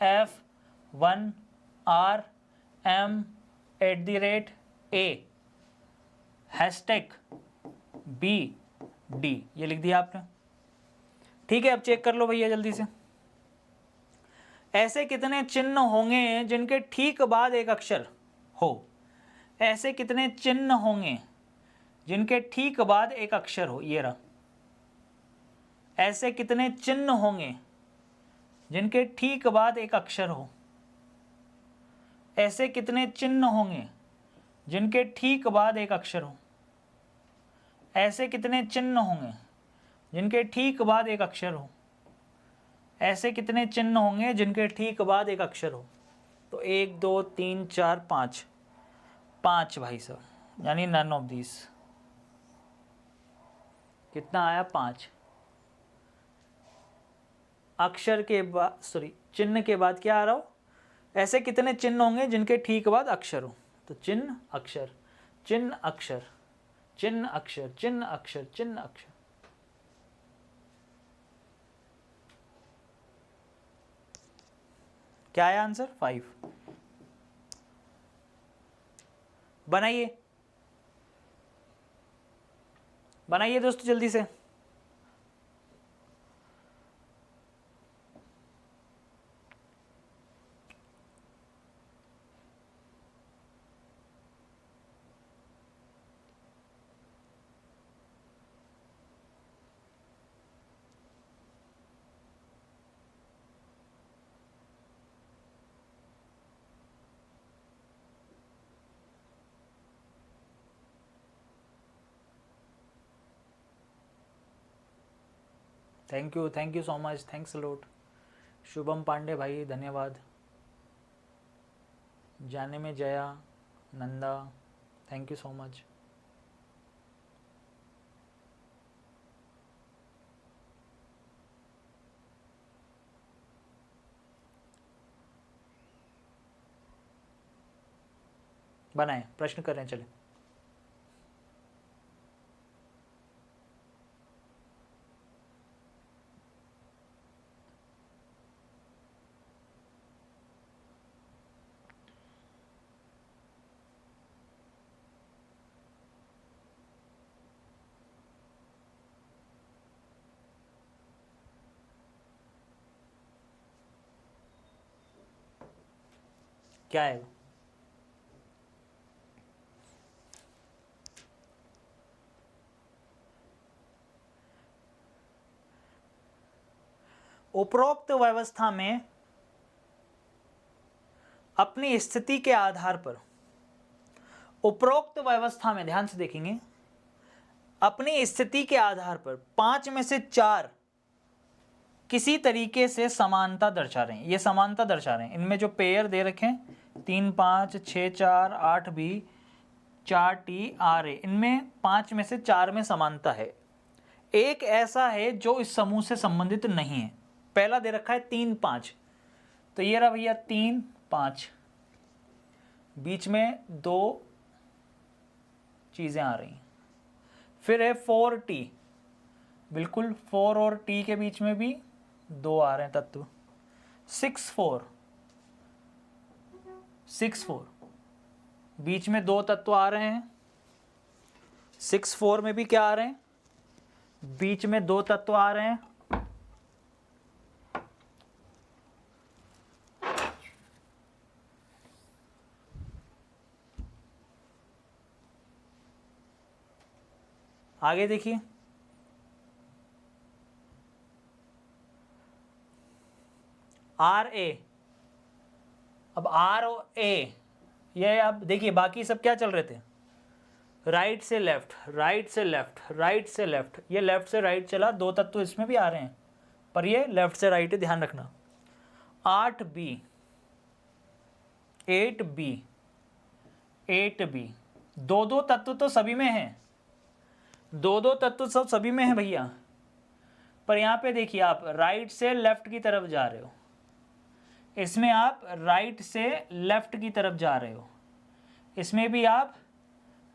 A: F1 RM @A #BD, ये लिख दिया आपने। ठीक है, अब चेक कर लो भैया जल्दी से। ऐसे कितने चिन्ह होंगे जिनके ठीक बाद एक अक्षर हो? ऐसे कितने चिन्ह होंगे जिनके ठीक बाद एक अक्षर हो? ये रहा। ऐसे कितने चिन्ह होंगे जिनके ठीक बाद एक अक्षर हो? ऐसे कितने चिन्ह होंगे जिनके ठीक बाद एक अक्षर हो? ऐसे कितने चिन्ह होंगे जिनके ठीक बाद एक अक्षर हो? ऐसे कितने चिन्ह होंगे जिनके ठीक बाद एक अक्षर हो? तो 1 2 3 4 5, 5 भाई साहब, यानी नन ऑफ दिस। कितना आया? 5। अक्षर के बाद, सॉरी, चिन्ह के बाद क्या आ रहा हो? ऐसे कितने चिन्ह होंगे जिनके ठीक बाद अक्षर हो? तो चिन्ह अक्षर, चिन्ह अक्षर, चिन्ह अक्षर, चिन्ह अक्षर, चिन्ह अक्षर। क्या आया आंसर? 5। बनाइए, बनाइए दोस्तों जल्दी से। Thank you so much, thanks lot. Shubham Pandey भाई धन्यवाद। जाने में Jaya, Nanda, thank you so much. बनाएं, प्रश्न कर रहे हैं, चले। क्या है वो? उपरोक्त व्यवस्था में अपनी स्थिति के आधार पर, उपरोक्त व्यवस्था में ध्यान से देखेंगे, अपनी स्थिति के आधार पर 5 में से 4 किसी तरीके से समानता दर्शा रहे हैं। ये समानता दर्शा रहे हैं, इनमें जो पेयर दे रखे हैं 3 5 6 4 8 B 4 T R A, इनमें 5 में से 4 में समानता है। एक ऐसा है जो इस समूह से संबंधित नहीं है। पहला दे रखा है 3 5, तो ये रहा भैया 3 5, बीच में 2 चीज़ें आ रही हैं। फिर है 4 T, बिल्कुल 4 और T के बीच में भी 2 आ रहे हैं तत्व। 6 4, बीच में 2 तत्व आ रहे हैं। 6 4 में भी क्या आ रहे हैं? बीच में 2 तत्व आ रहे हैं। आगे देखिए, आर ए, अब आर और ए, ये अब देखिए बाकी सब क्या चल रहे थे, राइट से लेफ्ट, राइट से लेफ्ट, राइट से लेफ्ट, ये लेफ्ट से राइट चला। 2 तत्व इसमें भी आ रहे हैं, पर ये लेफ्ट से राइट है, ध्यान रखना। 8 B 8 B 8 B, 2 तत्व तो सभी में हैं, 2 तत्व सब सभी में है भैया। पर यहाँ पे देखिए आप राइट से लेफ्ट की तरफ जा रहे हो, इसमें आप राइट से लेफ्ट की तरफ जा रहे हो, इसमें भी आप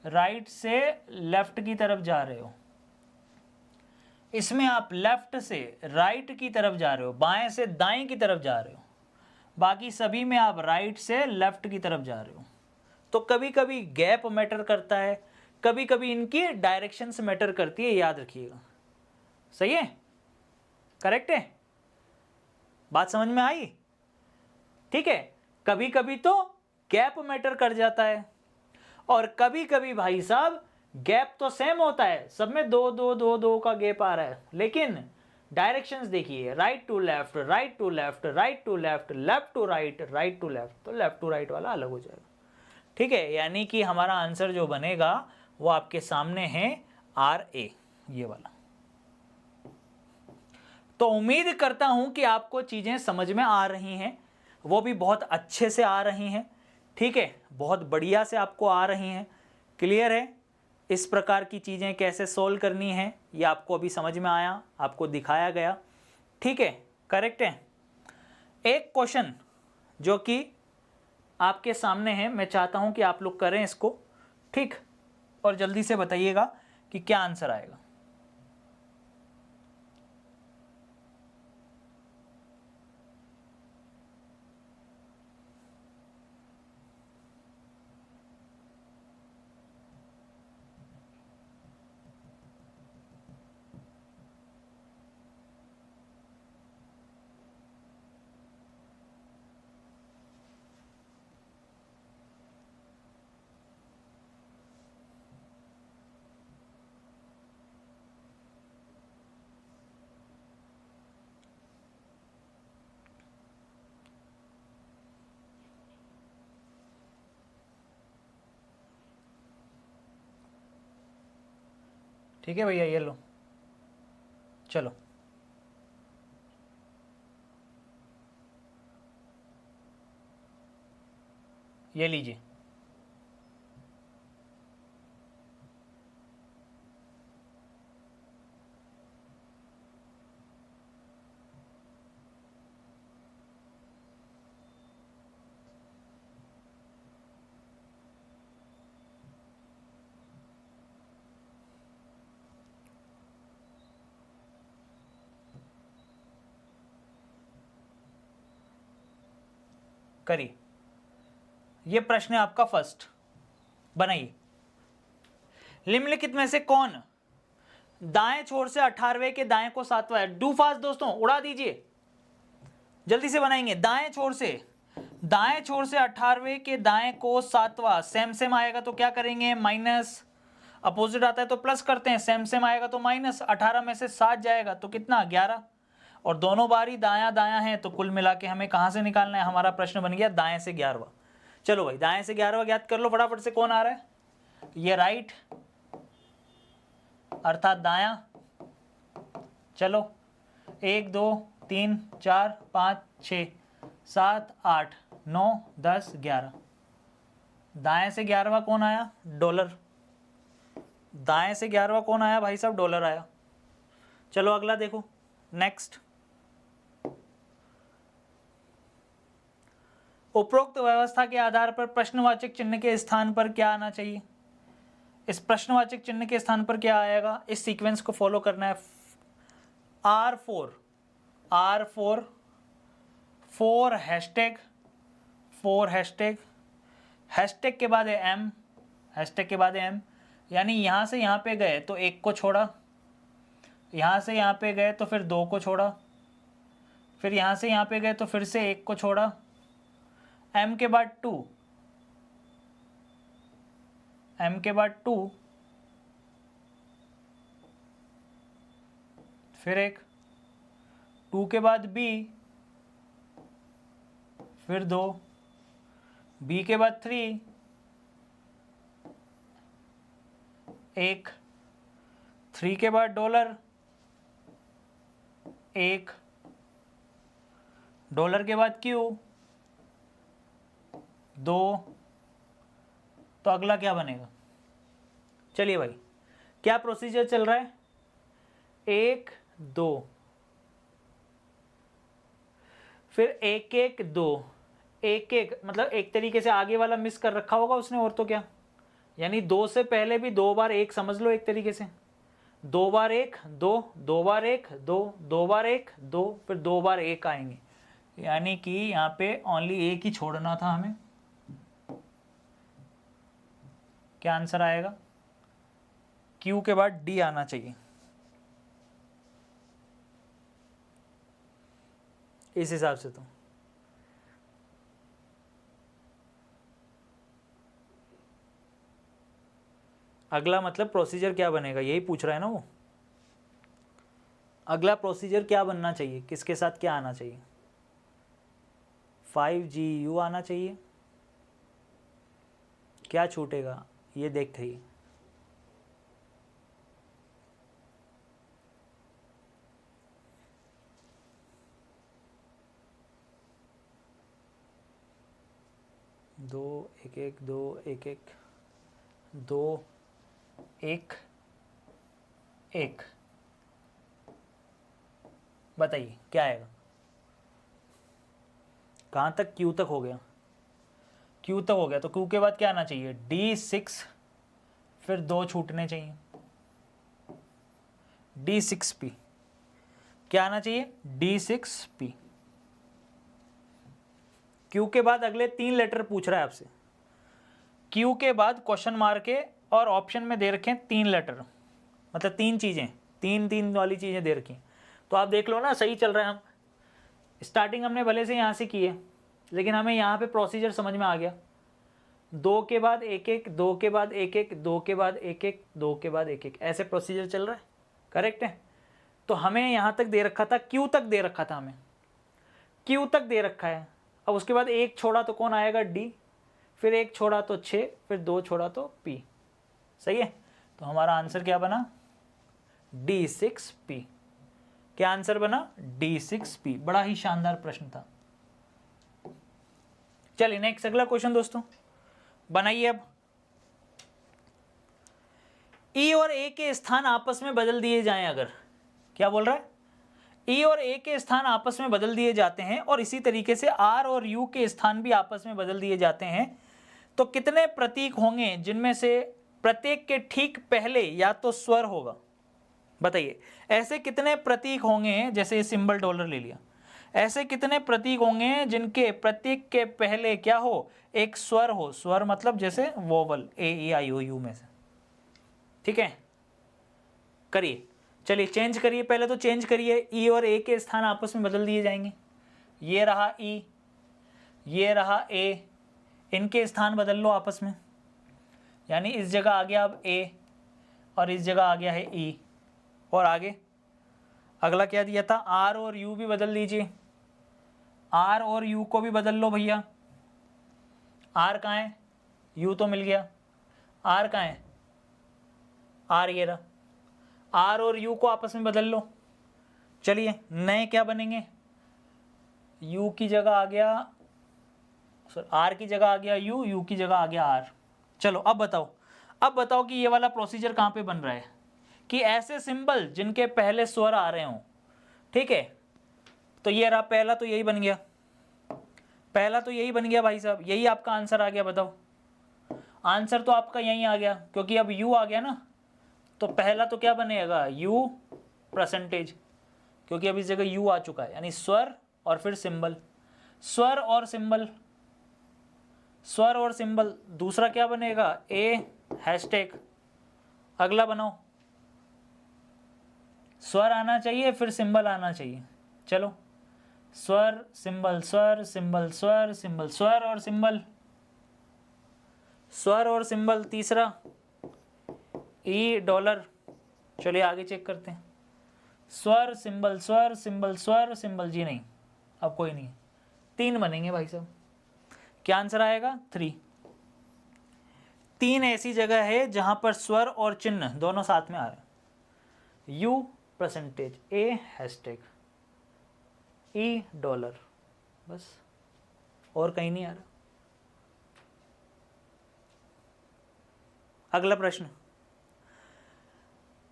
A: राइट से लेफ्ट की तरफ जा रहे हो, इसमें आप लेफ्ट से राइट की तरफ जा रहे हो, बाएं से दाएं की तरफ जा रहे हो, बाकी सभी में आप राइट से लेफ्ट की तरफ जा रहे हो। तो कभी कभी गैप मैटर करता है, कभी कभी इनकी डायरेक्शंस मैटर करती है, याद रखिएगा। सही है, करेक्ट है, बात समझ में आई? ठीक है, कभी कभी तो गैप मैटर कर जाता है, और कभी कभी भाई साहब गैप तो सेम होता है, सब में 2 2 2 2 का गैप आ रहा है, लेकिन डायरेक्शंस देखिए, right to left, right to left, right to left, left to right, right to left, तो लेफ्ट टू राइट वाला अलग हो जाएगा। ठीक है, यानी कि हमारा आंसर जो बनेगा वो आपके सामने है आर ए, ये वाला। तो उम्मीद करता हूं कि आपको चीजें समझ में आ रही हैं, वो भी बहुत अच्छे से आ रही हैं। ठीक है, बहुत बढ़िया से आपको आ रही हैं, क्लियर है। इस प्रकार की चीज़ें कैसे सोल्व करनी है ये आपको अभी समझ में आया, आपको दिखाया गया। ठीक है, करेक्ट है। एक क्वेश्चन जो कि आपके सामने है, मैं चाहता हूं कि आप लोग करें इसको, ठीक, और जल्दी से बताइएगा कि क्या आंसर आएगा। ठीक है भैया, ये लो, चलो ये लीजिए। करिए, ये प्रश्न है आपका फर्स्ट, बनाइए। निम्नलिखित में से कौन दाएं छोर से 18वें के दाएं को 7वां है? डू फास्ट दोस्तों, उड़ा दीजिए, जल्दी से बनाएंगे। दाएं छोर से 18वें के दाएं को 7वां, सेम सेम आएगा तो क्या करेंगे? माइनस, अपोजिट आता है तो प्लस करते हैं, सेम सेम आएगा तो माइनस, 18 में से 7 जाएगा तो कितना? 11। और दोनों बारी दायां दायां है तो कुल मिला के हमें कहां से निकालना है? हमारा प्रश्न बन गया दाएं से 11वां। चलो भाई, दाएं से 11वां ज्ञात कर लो फटाफट से। कौन आ रहा है? ये राइट अर्थात दायां। चलो 1 2 3 4 5 6 7 8 9 10 11। दाएं से 11वां कौन आया? डॉलर। दाएं से 11वां कौन आया भाई साहब? डॉलर आया। चलो अगला देखो, नेक्स्ट। उपरोक्त व्यवस्था के आधार पर प्रश्नवाचक चिन्ह के स्थान पर क्या आना चाहिए? इस प्रश्नवाचक चिन्ह के स्थान पर क्या आएगा? इस सीक्वेंस को फॉलो करना है। R4 4 हैशटैग, हैशटैग के बाद है M, हैशटैग के बाद है M, यानी यहां से यहां पे गए तो 1 को छोड़ा, यहां से यहां पे गए तो फिर 2 को छोड़ा, फिर यहां से यहां पे गए तो फिर से 1 को छोड़ा, M के बाद 2, M के बाद 2, फिर 1, 2 के बाद B, फिर 2, B के बाद 3, 1, 3 के बाद डॉलर, 1, डॉलर के बाद Q, 2। तो अगला क्या बनेगा? चलिए भाई, क्या प्रोसीजर चल रहा है? 1 2, फिर 1 1 2, 1 1 मतलब एक तरीके से आगे वाला मिस कर रखा होगा उसने, और तो क्या, यानी 2 से पहले भी 2 बार 1 समझ लो एक तरीके से। 2 बार 1 2, 2 बार 1 2, 2 बार 1 2, फिर 2 बार 1 आएंगे, यानी कि यहाँ पे ओनली 1 ही छोड़ना था हमें। क्या आंसर आएगा? Q के बाद D आना चाहिए। इस हिसाब से तो अगला मतलब प्रोसीजर क्या बनेगा, यही पूछ रहा है ना वो। अगला प्रोसीजर क्या बनना चाहिए, किसके साथ क्या आना चाहिए? 5GU आना चाहिए। क्या छूटेगा ये देखते ही। दो 1 1 2 1 1 2 1 1, बताइए क्या आएगा? कहाँ तक? Q तक हो गया, Q तक हो गया, तो Q के बाद क्या आना चाहिए? D6, फिर 2 छूटने चाहिए, D6P। क्या आना चाहिए? D6P। Q के बाद अगले 3 लेटर पूछ रहा है आपसे। Q के बाद क्वेश्चन मार्क के और ऑप्शन में दे रखे हैं 3 लेटर, मतलब 3 चीज़ें, 3 वाली चीज़ें दे रखी हैं। तो आप देख लो ना, सही चल रहा है। हम स्टार्टिंग हमने भले से यहाँ से की है, लेकिन हमें यहाँ पे प्रोसीजर समझ में आ गया। 2 के बाद 1 1, 2 के बाद 1 1, 2 के बाद 1 1, 2 के बाद 1 1, ऐसे प्रोसीजर चल रहा है। करेक्ट है। तो हमें यहाँ तक दे रखा था, Q तक दे रखा था हमें, Q तक दे रखा है। अब उसके बाद 1 छोड़ा तो कौन आएगा? D, फिर 1 छोड़ा तो 6, फिर 2 छोड़ा तो P। सही है। तो हमारा आंसर क्या बना? D6P। क्या आंसर बना? D6P। बड़ा ही शानदार प्रश्न था। चलिए नेक्स्ट अगला क्वेश्चन दोस्तों बनाइए। अब E और A के स्थान आपस में बदल दिए जाएं अगर, क्या बोल रहा है? E और A के स्थान आपस में बदल दिए जाते हैं और इसी तरीके से R और U के स्थान भी आपस में बदल दिए जाते हैं, तो कितने प्रतीक होंगे जिनमें से प्रत्येक के ठीक पहले या तो स्वर होगा? बताइए, ऐसे कितने प्रतीक होंगे? जैसे सिंबल डॉलर ले लिया, ऐसे कितने प्रतीक होंगे जिनके प्रतीक के पहले क्या हो, एक स्वर हो। स्वर मतलब जैसे vowel A E I O you में से, ठीक है। करिए, चलिए चेंज करिए, पहले तो चेंज करिए, ई और ए के स्थान आपस में बदल दिए जाएंगे। ये रहा ई, ये रहा ए, इनके स्थान बदल लो आपस में, यानी इस जगह आ गया अब ए और इस जगह आ गया है ई। और आगे अगला क्या दिया था, आर और यू भी बदल दीजिए, आर और यू को भी बदल लो भैया। आर कहाँ है, यू तो मिल गया, आर कहाँ है, आर ये रहा, आर और यू को आपस में बदल लो। चलिए नए क्या बनेंगे, यू की जगह आ गया, सर आर की जगह आ गया यू, यू की जगह आ गया आर। चलो अब बताओ कि ये वाला प्रोसीजर कहाँ पे बन रहा है, कि ऐसे सिंबल जिनके पहले स्वर आ रहे हों, ठीक है। तो ये रहा पहला, तो यही बन गया, पहला तो यही बन गया भाई साहब, यही आपका आंसर आ गया। बताओ, आंसर तो आपका यही आ गया, क्योंकि अब यू आ गया ना, तो पहला तो क्या बनेगा, यू परसेंटेज, क्योंकि अब इस जगह यू आ चुका है, यानी स्वर और फिर सिंबल, स्वर और सिंबल, स्वर और सिंबल। दूसरा क्या बनेगा, ए हैशटैग। अगला बनाओ, स्वर आना चाहिए फिर सिंबल आना चाहिए। चलो स्वर सिंबल, स्वर सिंबल, स्वर सिंबल, स्वर और सिंबल, स्वर और सिंबल। तीसरा ई डॉलर। चलिए आगे चेक करते हैं, स्वर सिंबल, स्वर सिंबल, स्वर सिंबल। जी नहीं, अब कोई नहीं, 3 बनेंगे भाई साहब। क्या आंसर आएगा, 3। 3 ऐसी जगह है जहां पर स्वर और चिन्ह दोनों साथ में आ रहे हैं, you percentage, A hashtag, E dollar, बस और कहीं नहीं आ रहा। अगला प्रश्न,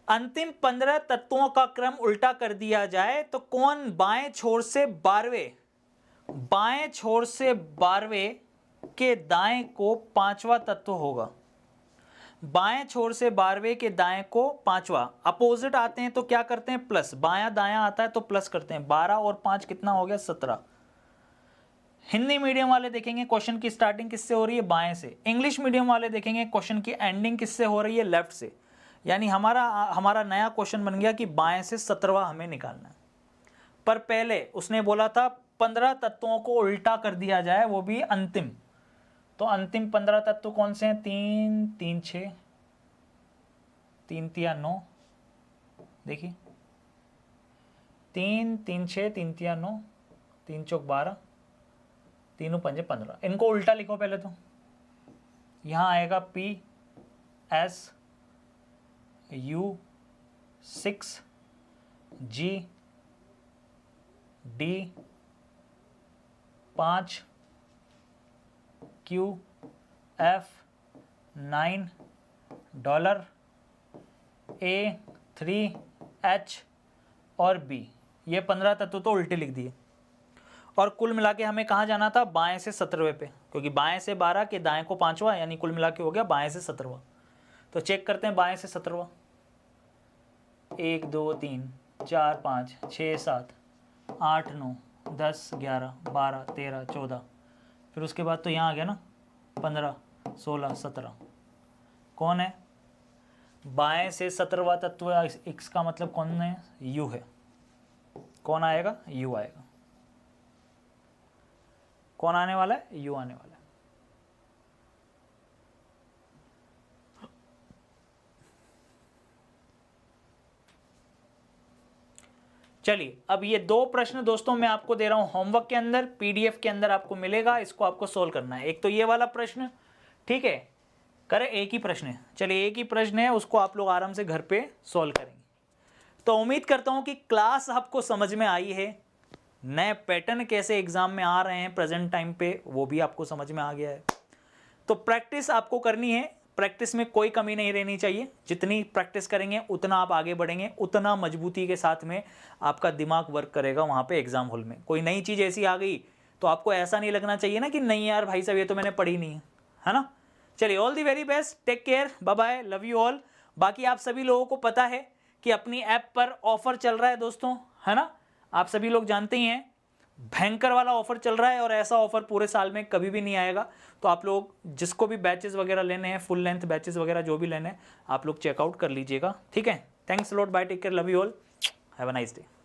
A: अंतिम 15 तत्वों का क्रम उल्टा कर दिया जाए तो कौन बाएं छोर से 12वें के दाएं को 5वां तत्व होगा। बाएं छोर से 12वें के दाएं को 5वां, अपोजिट आते हैं तो क्या करते हैं, प्लस, बायां दायां आता है तो प्लस करते हैं। 12 और 5 कितना हो गया, 17। हिंदी मीडियम वाले देखेंगे क्वेश्चन की स्टार्टिंग किससे हो रही है, बाएं से। इंग्लिश मीडियम वाले देखेंगे क्वेश्चन की एंडिंग किससे हो रही है, लेफ्ट से। यानी हमारा नया क्वेश्चन बन गया कि बाएं से 17वां हमें निकालना है। पर पहले उसने बोला था 15 तत्वों को उल्टा कर दिया जाए, वो भी अंतिम। तो अंतिम 15 तत्व कौन से हैं, 3 3 6, 3 3 9, देखिए 3 3 6, 3 3 9, 3 चौक 12, 3 5 15। इनको उल्टा लिखो पहले तो। यहाँ आएगा P S U 6 G D 5 Q F 9 dollar A 3 H और B। ये 15 तत्व तो उल्टे लिख दिए। और कुल मिला के हमें कहाँ जाना था, बाएं से 17वें पे, क्योंकि बाएं से 12 के दाएं को 5वां, यानी कुल मिला के हो गया बाएं से 17वां। तो चेक करते हैं बाएं से 17वां। 1 2 3 4 5 6 7 8 9 10 11 12 13 14, फिर उसके बाद तो यहाँ आ गया ना 15 16 17। कौन है, बाएं से 17वां तत्व, x का मतलब कौन है, u है। कौन आएगा, u आएगा। कौन आने वाला है, u आने वाला है। चलिए अब ये 2 प्रश्न दोस्तों मैं आपको दे रहा हूं होमवर्क के अंदर, पीडीएफ के अंदर आपको मिलेगा, इसको आपको सोल्व करना है। एक तो ये वाला प्रश्न, ठीक है, करें, एक ही प्रश्न है। चलिए एक ही प्रश्न है, उसको आप लोग आराम से घर पे सोल्व करेंगे। तो उम्मीद करता हूं कि क्लास आपको समझ में आई है, नए पैटर्न कैसे एग्जाम में आ रहे हैं प्रेजेंट टाइम पे वो भी आपको समझ में आ गया है। तो प्रैक्टिस आपको करनी है, प्रैक्टिस में कोई कमी नहीं रहनी चाहिए। जितनी प्रैक्टिस करेंगे उतना आप आगे बढ़ेंगे, उतना मजबूती के साथ में आपका दिमाग वर्क करेगा वहाँ पे एग्जाम हॉल में। कोई नई चीज़ ऐसी आ गई तो आपको ऐसा नहीं लगना चाहिए ना कि नहीं यार भाई साहब ये तो मैंने पढ़ी नहीं है ना। चलिए all the very best, take care, bye bye, love you all. बाकी आप सभी लोगों को पता है कि अपनी ऐप पर ऑफर चल रहा है दोस्तों, है ना, आप सभी लोग जानते ही हैं। भयंकर वाला ऑफर चल रहा है और ऐसा ऑफर पूरे साल में कभी भी नहीं आएगा। तो आप लोग जिसको भी बैचेस वगैरह लेने हैं, फुल लेंथ बैचेस वगैरह जो भी लेने हैं, आप लोग चेकआउट कर लीजिएगा, ठीक है। Thanks lot, bye, take care, love you all, have a nice day.